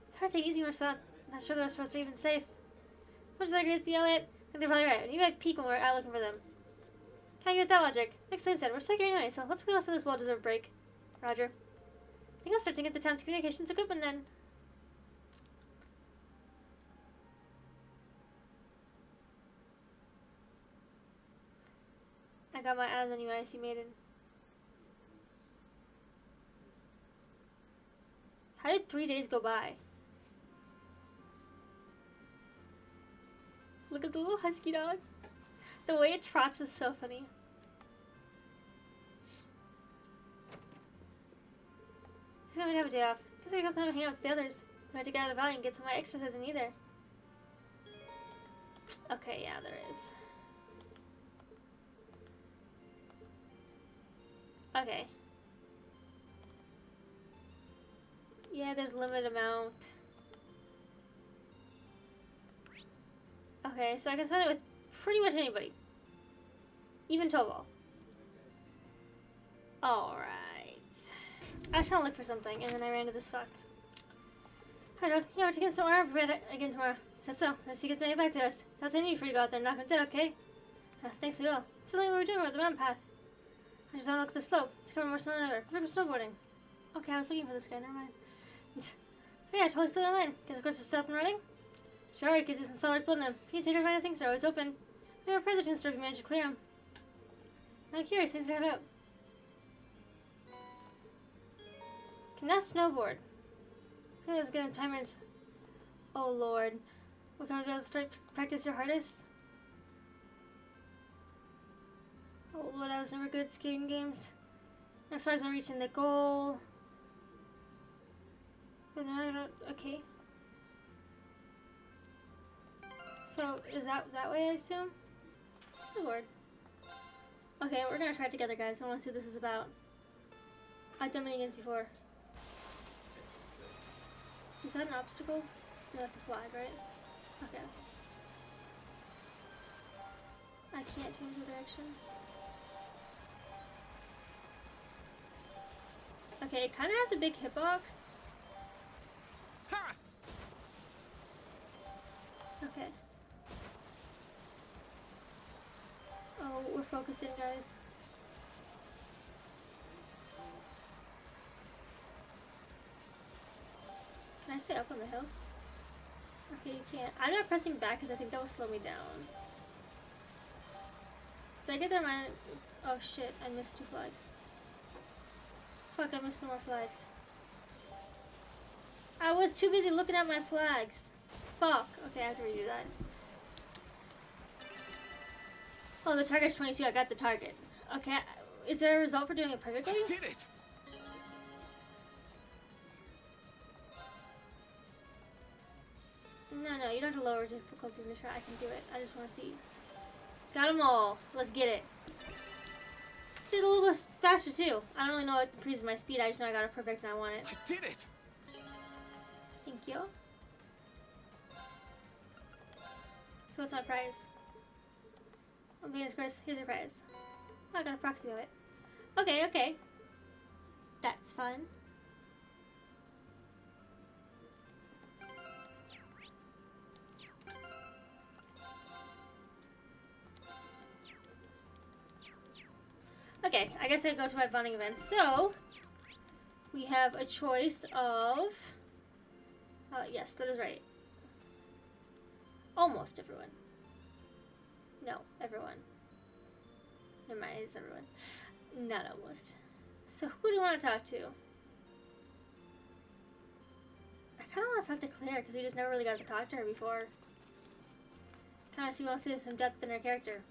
It's hard to take it easy when we're not sure the rest of us are even safe. Much as I agree with Elliot, I think they're probably right. You might peek when we're out looking for them. Can't get with that logic. Like Slane said, we're stuck here anyway, so let's put the rest of this well-deserved break. Roger. I think I'll start to get the town's communications equipment then. I got my eyes on you, Icy Maiden. How did 3 days go by? Look at the little husky dog. The way it trots is so funny. He's gonna have a day off. Guess I got time to hang out with the others. I have to get out of the valley and get some of my exercise in either. Okay, yeah, there is. Okay. Yeah, there's limited amount. Okay, so I can spend it with pretty much anybody. Even Tobal. Alright. I was trying to look for something, and then I ran into this fuck. Hi, Dad. Yeah, we're taking some more again tomorrow. Said so. Unless he gets made back to us. That's all I need for you to go out there and knock him dead, okay? Thanks, we will. It's something we were doing with the mountain path. I just want to look at the slope. It's covered more snow than ever. Perfect for snowboarding. Okay, I was looking for this guy. Never mind. Yeah, I totally slipped my mind. Guess of course we're still up and running? Sure, it gives you some solid building them. If you take our kind of things are always open. We have a president store if you manage to clear them. I'm curious, things to head up. Can that snowboard? I feel like I was getting timers. Oh lord. What can I be able to start practice your hardest? Oh lord, I was never good at skating games. My flags are reaching the goal. But now I don't. Okay. So is that way, I assume? Snowboard. Okay, we're gonna try it together, guys. I want to see what this is about. I've done many games before. Is that an obstacle? No, that's a flag, right? Okay. I can't change the direction. Okay, it kind of has a big hitbox. Okay. Oh, we're focusing, guys. Can I stay up on the hill? Okay, you can't. I'm not pressing back because I think that will slow me down. Did I get there? Oh shit, I missed 2 flags. Fuck, I missed some more flags. I was too busy looking at my flags. Fuck. Okay, I have to redo that. Oh, the target's 22. I got the target. Okay, is there a result for doing it perfectly? I did it! No, you don't have to lower difficulty in this try. I can do it. I just want to see. Got them all. Let's get it. Just a little bit faster too. I don't really know what increases my speed. I just know I got it perfect and I want it. I did it! Thank you. So what's my prize? I'm being Chris. Here's your prize. Oh, I got a proxy of it. Okay, okay. That's fun. Okay, I guess I go to my bonding event. So, we have a choice of... yes, that is right. Almost everyone. No, everyone. Never mind, it's everyone. Not almost. So, who do you want to talk to? I kind of want to talk to Claire because we just never really got to talk to her before. Kind of see some depth in her character.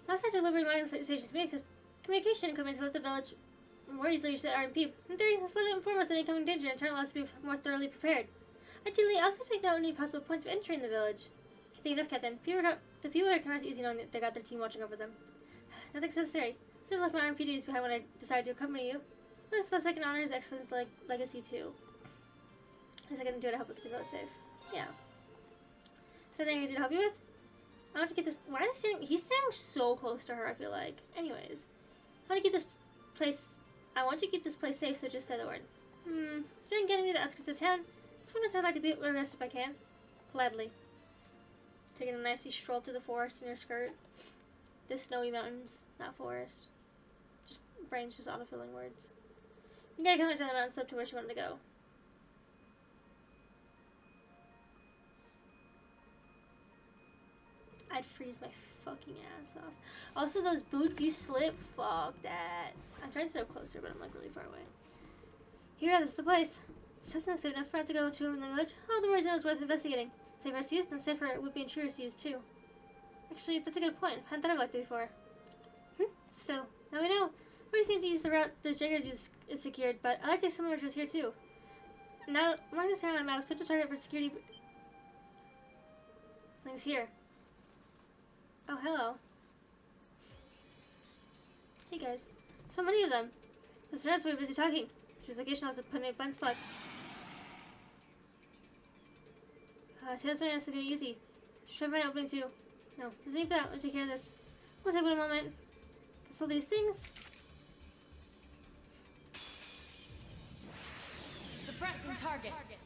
Last time, delivering mining stations to me because communication equipment to let the village more easily reach the RMP. In theory, this will inform us of any coming danger and turn us to be more thoroughly prepared. Ideally, I also make note of any possible points of entry in the village. I think enough, Captain. The people here can rest easy knowing that they got their team watching over them. Nothing's necessary. So I left my RMP duties behind when I decided to accompany you. I suppose I can honor his excellence legacy too. Is I can do to help keep the village safe? Yeah. Is there anything I can do to help you with? I want to get this. Why is he standing? He's standing so close to her. I feel like. Anyways, I want to keep this place. I want to keep this place safe. So just say the word. Trying getting to the outskirts of town. Sometimes I'd like to be where rest if I can. Gladly. Taking a nicely stroll through the forest in your skirt. The snowy mountains, not forest. Just brains just autofilling words. You gotta come down the mountain slope to where she wanted to go. I'd freeze my fucking ass off. Also, those boots you slip, fuck that. I'm trying to sit up closer, but I'm like really far away. Here, this is the place. It's not safe enough for us to go to in the village. Oh, the worries is worth investigating. Safe for us to use, then safe for would-be intruders to use too. Actually, that's a good point. I hadn't thought about that before. Still, now we know. We seem to use the route the Jaggers use is secured, but I like to take similar routes here too. Now, mark this here on my map. Potential target for security. Something's here. Oh, hello. Hey guys. So many of them. The students were busy talking. Choose location also put in blind spots. Today's been nice to do easy. Should I find opening too? No, there's no need for that. I'll take care of this. We'll take one moment. Consult these things. Suppressing targets.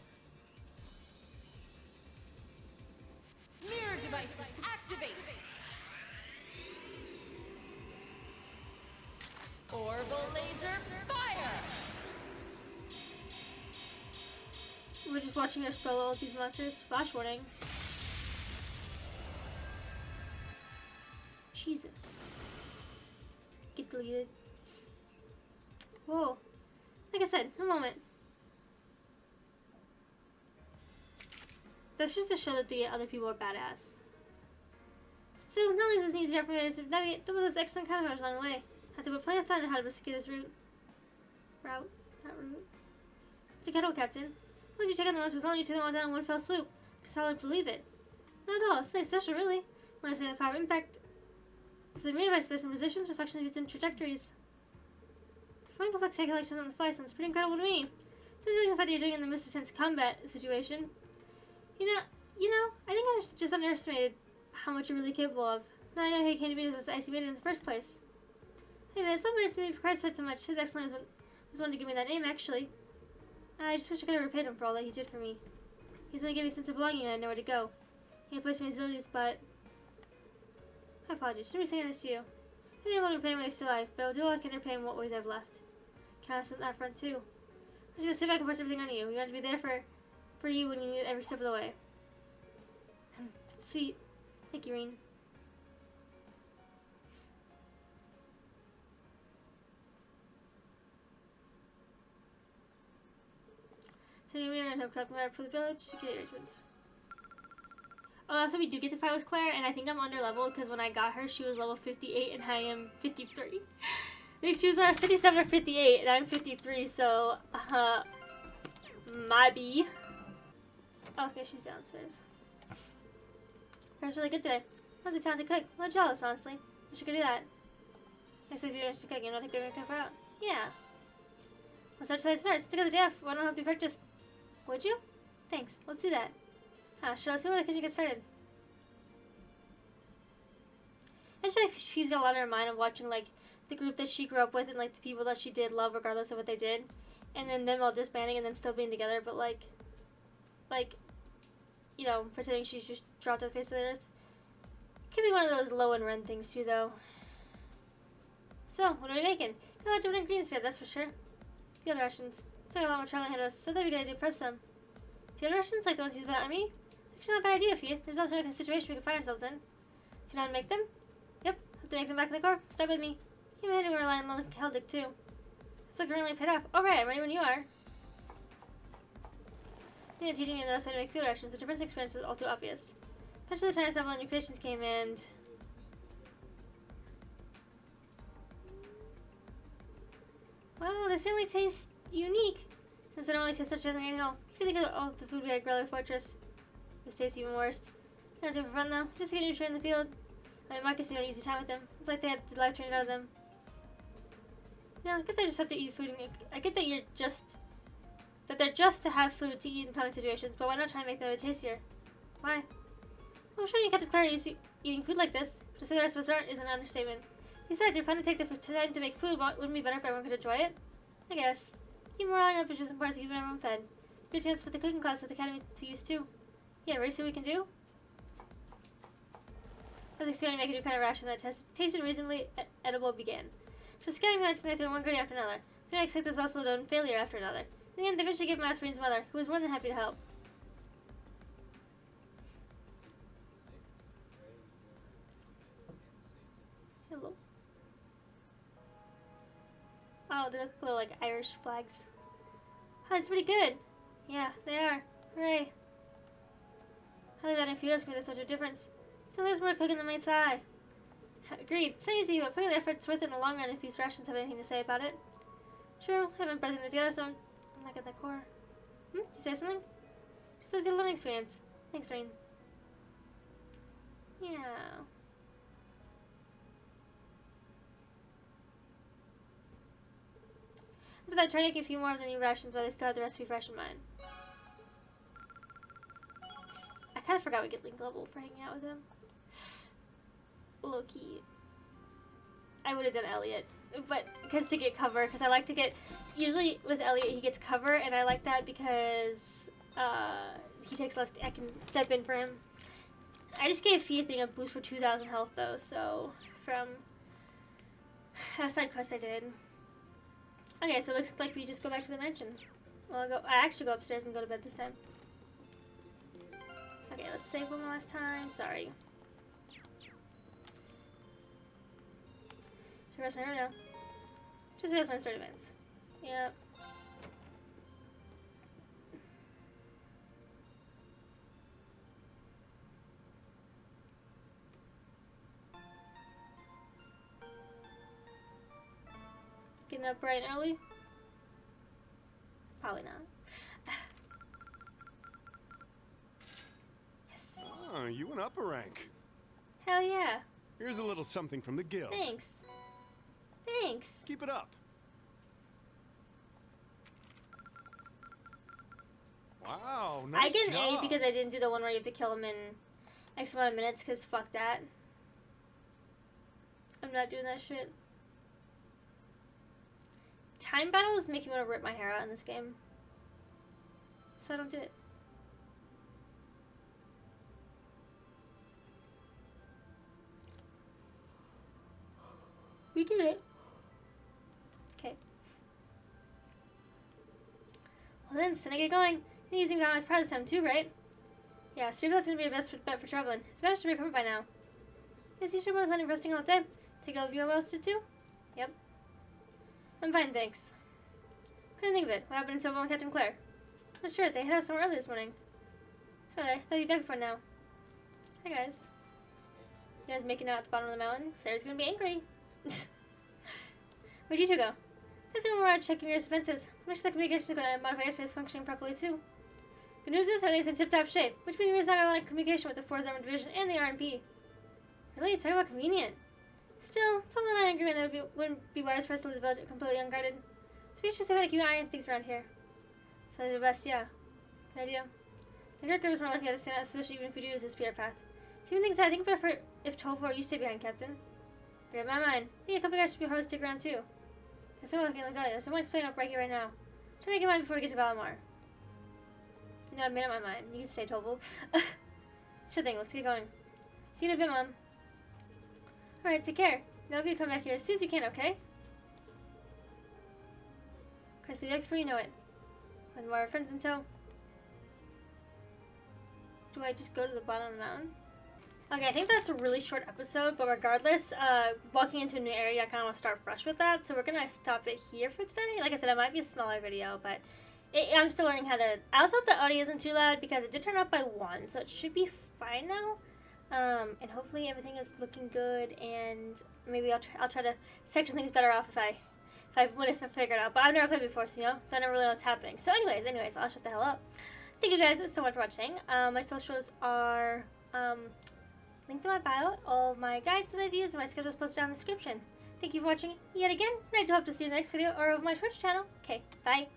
Mirror devices activate. Orbital laser fire. We're just watching her solo with these monsters. Flash warning. Jesus. Get deleted. Whoa. Like I said, a moment. That's just to show that the other people are badass. So, not only is this easier for me to navigate, double those excellent countermeasures along the way. I have to put plenty of thought into how to secure this route. Not route. It's a kettle, Captain. Once you take on the monsters alone, you take them all down in one fell swoop. Because I'll believe it. Not at all. It's nothing special, really. Unless we have power impact. For the mirror device based on positions, reflections, beats, and trajectories. Flying complex calculations on the fly sounds pretty incredible to me. Thinking the fact that you're doing it in the midst of tense combat situation. You know, I think I just underestimated how much you're really capable of. Now I know how you came to be with icy maiden in the first place. Hey man, somebody's made me for Christ's sake so much. His Excellence was one to give me that name, actually. I just wish I could have repaid him for all that he did for me. He's only gave me a sense of belonging and I know where to go. He placed me in his abilities, but I apologize. Shouldn't be saying this to you. I didn't able to repay him while he's still alive, but I'll do all I can to repay him what ways I've left. Count us on that front too. I'm just gonna sit back and force everything on you. We want to be there for you when you need it every step of the way. That's sweet. Thank you, Reen. Taking me around, help collect my for the village to get arrangements. Oh, also we do get to fight with Claire, and I think I'm under leveled because when I got her, she was level 58 and I am 53. I think she was 57 or 58, and I'm 53, so, maybe. Okay, she's downstairs. That's really good today. I was a talented cook. A little jealous, honestly. I should go do that. I said if you're interested in cooking, I don't think we're going to come out. Yeah. Let's start till it starts. Stick with the day off. Why don't I help you practice? Would you? Thanks. Let's do that. Should I see where the kitchen gets started? I feel like she's got a lot in her mind of watching, like, the group that she grew up with and, like, the people that she did love regardless of what they did. And then them all disbanding and then still being together, but, like, you know, pretending she's just dropped off the face of the earth. Could be one of those low and run things, too, though. So, what are we making? Got a lot of different ingredients here, that's for sure. Field rations. Still got a lot more traveling ahead of us, so I thought we gotta do prep some. Field rations, like the ones used by the army? Actually, not a bad idea for you. There's no sort of situation we can find ourselves in. Do you know how to make them? Yep, have to make them back in the core. Stuck with me. Keep heading where Lion Lone Heldic, too. It's like really paid off. Alright, I'm ready when you are. Being teaching you the best way to make food rations, the difference in experience is all too obvious. Eventually, the time several new patients came and... Well, they certainly taste unique. Since they don't really taste much other than anything else. You think of all the food we had at Grelly Fortress. This tastes even worse. Not doing for fun though. Just to get nutrient in the field. I mean, Marcus had an easy time with them. It's like they had the life trained out of them. Yeah, I get they just have to eat food. I get that they're just to have food to eat in common situations, but why not try and make them a bit tastier? Why? Well, sure, you Captain Claire used to eating food like this. But to say the rest of us aren't is an understatement. Besides, you're fun to take the time to make food. Wouldn't it be better if everyone could enjoy it? I guess. Even more on which is important to keep everyone fed. Good chance to put the cooking class at the academy to use too. Yeah, ready to see what we can do? I was expecting to make a new kind of ration that tasted reasonably edible began. She was scanning the through one gritty after another. So I expect there's also done failure after another. In the end, they eventually gave Masperine's mother, who was more than happy to help. Hello. Oh, they look little like Irish flags. Oh, it's pretty good. Yeah, they are. Hooray. Highly doubt if you ask me this much of a difference. So there's more cooking than meets the eye. Agreed. It's not easy, but for the effort's worth it in the long run if these rations have anything to say about it. True, I haven't broken it together, so I'm not getting the core. Did you say something? Just a good learning experience. Thanks, Rain. Yeah. After that, try to make a few more of the new rations while they still have the recipe fresh in mind. I kind of forgot we get link level for hanging out with him. Low key. I would have done Elliot, but because to get cover, because I like to get. Usually with Elliot, he gets cover, and I like that because he takes less. I can step in for him. I just gave Fia thing a boost for 2,000 health though, so from a side quest I did. Okay, so it looks like we just go back to the mansion. Well, I actually go upstairs and go to bed this time. Okay, let's save one last time. Sorry. Should I rest my room now? Just because my start events. Yep. Getting up bright and early? Probably not. Yes. Oh, you went up a rank. Hell yeah. Here's a little something from the guild. Thanks. Thanks. Keep it up. Wow, nice I get an job. A because I didn't do the one where you have to kill him in X amount of minutes, because fuck that. I'm not doing that shit. Time battles make me want to rip my hair out in this game. So I don't do it. We did it. Okay. Well then, so I get going. You're using Valor's power this time too, right? Yeah, Speedball's gonna be your best bet for traveling. It's managed to recover by now. Yes, you sure we're planning resting all day? Take all of you else to too? Yep. I'm fine, thanks. Couldn't think of it. What happened to Sobel and Captain Claire? Not sure, they head out somewhere early this morning. Sorry, I thought you'd be back before now. Hi guys. You guys making out at the bottom of the mountain? Sarah's gonna be angry. Where'd you two go? Let's go around checking your defenses. I'm sure the communications are going to modify airspace functioning properly too. Good news is everything's in tip-top shape, which means there's not a lot of communication with the 4th Armored Division and the RMP. Really? Talk about convenient. Still, Tom and I agree that it wouldn't be wise for us to leave the village completely unguarded. So we should say that keep an eye on things around here. So that's the best, yeah. Good idea. The Gurkha was more likely to understand that, especially even if we do use the spirit path. So even things I think better if Tolvo or you stay behind, Captain. Read my mind. I think a couple guys should be hard to stick around too. I'm still looking at the There's someone's playing up right here right now. Try to make your mind before we get to Valamar. No, I made up my mind. You can stay, Tolvo. Sure thing, let's get going. See you in a bit, Mom. Alright, take care. Now if you come back here as soon as you can, okay? Okay, so be back before you know it. With more friends in tow. Do I just go to the bottom of the mountain? Okay, I think that's a really short episode, but regardless, walking into a new area, I kind of want to start fresh with that, so we're going to stop it here for today. Like I said, it might be a smaller video, but I'm still learning how to. I also hope the audio isn't too loud because it did turn up by 1, so it should be fine now. And hopefully everything is looking good, and maybe I'll try to section things better off if I figure it out. But I've never played before, so so I never really know what's happening. So anyways, I'll shut the hell up. Thank you guys so much for watching. My socials are linked in my bio. All of my guides that I've used and my schedule is posted down in the description. Thank you for watching yet again, and I do hope to see you in the next video or of my Twitch channel. Okay, bye.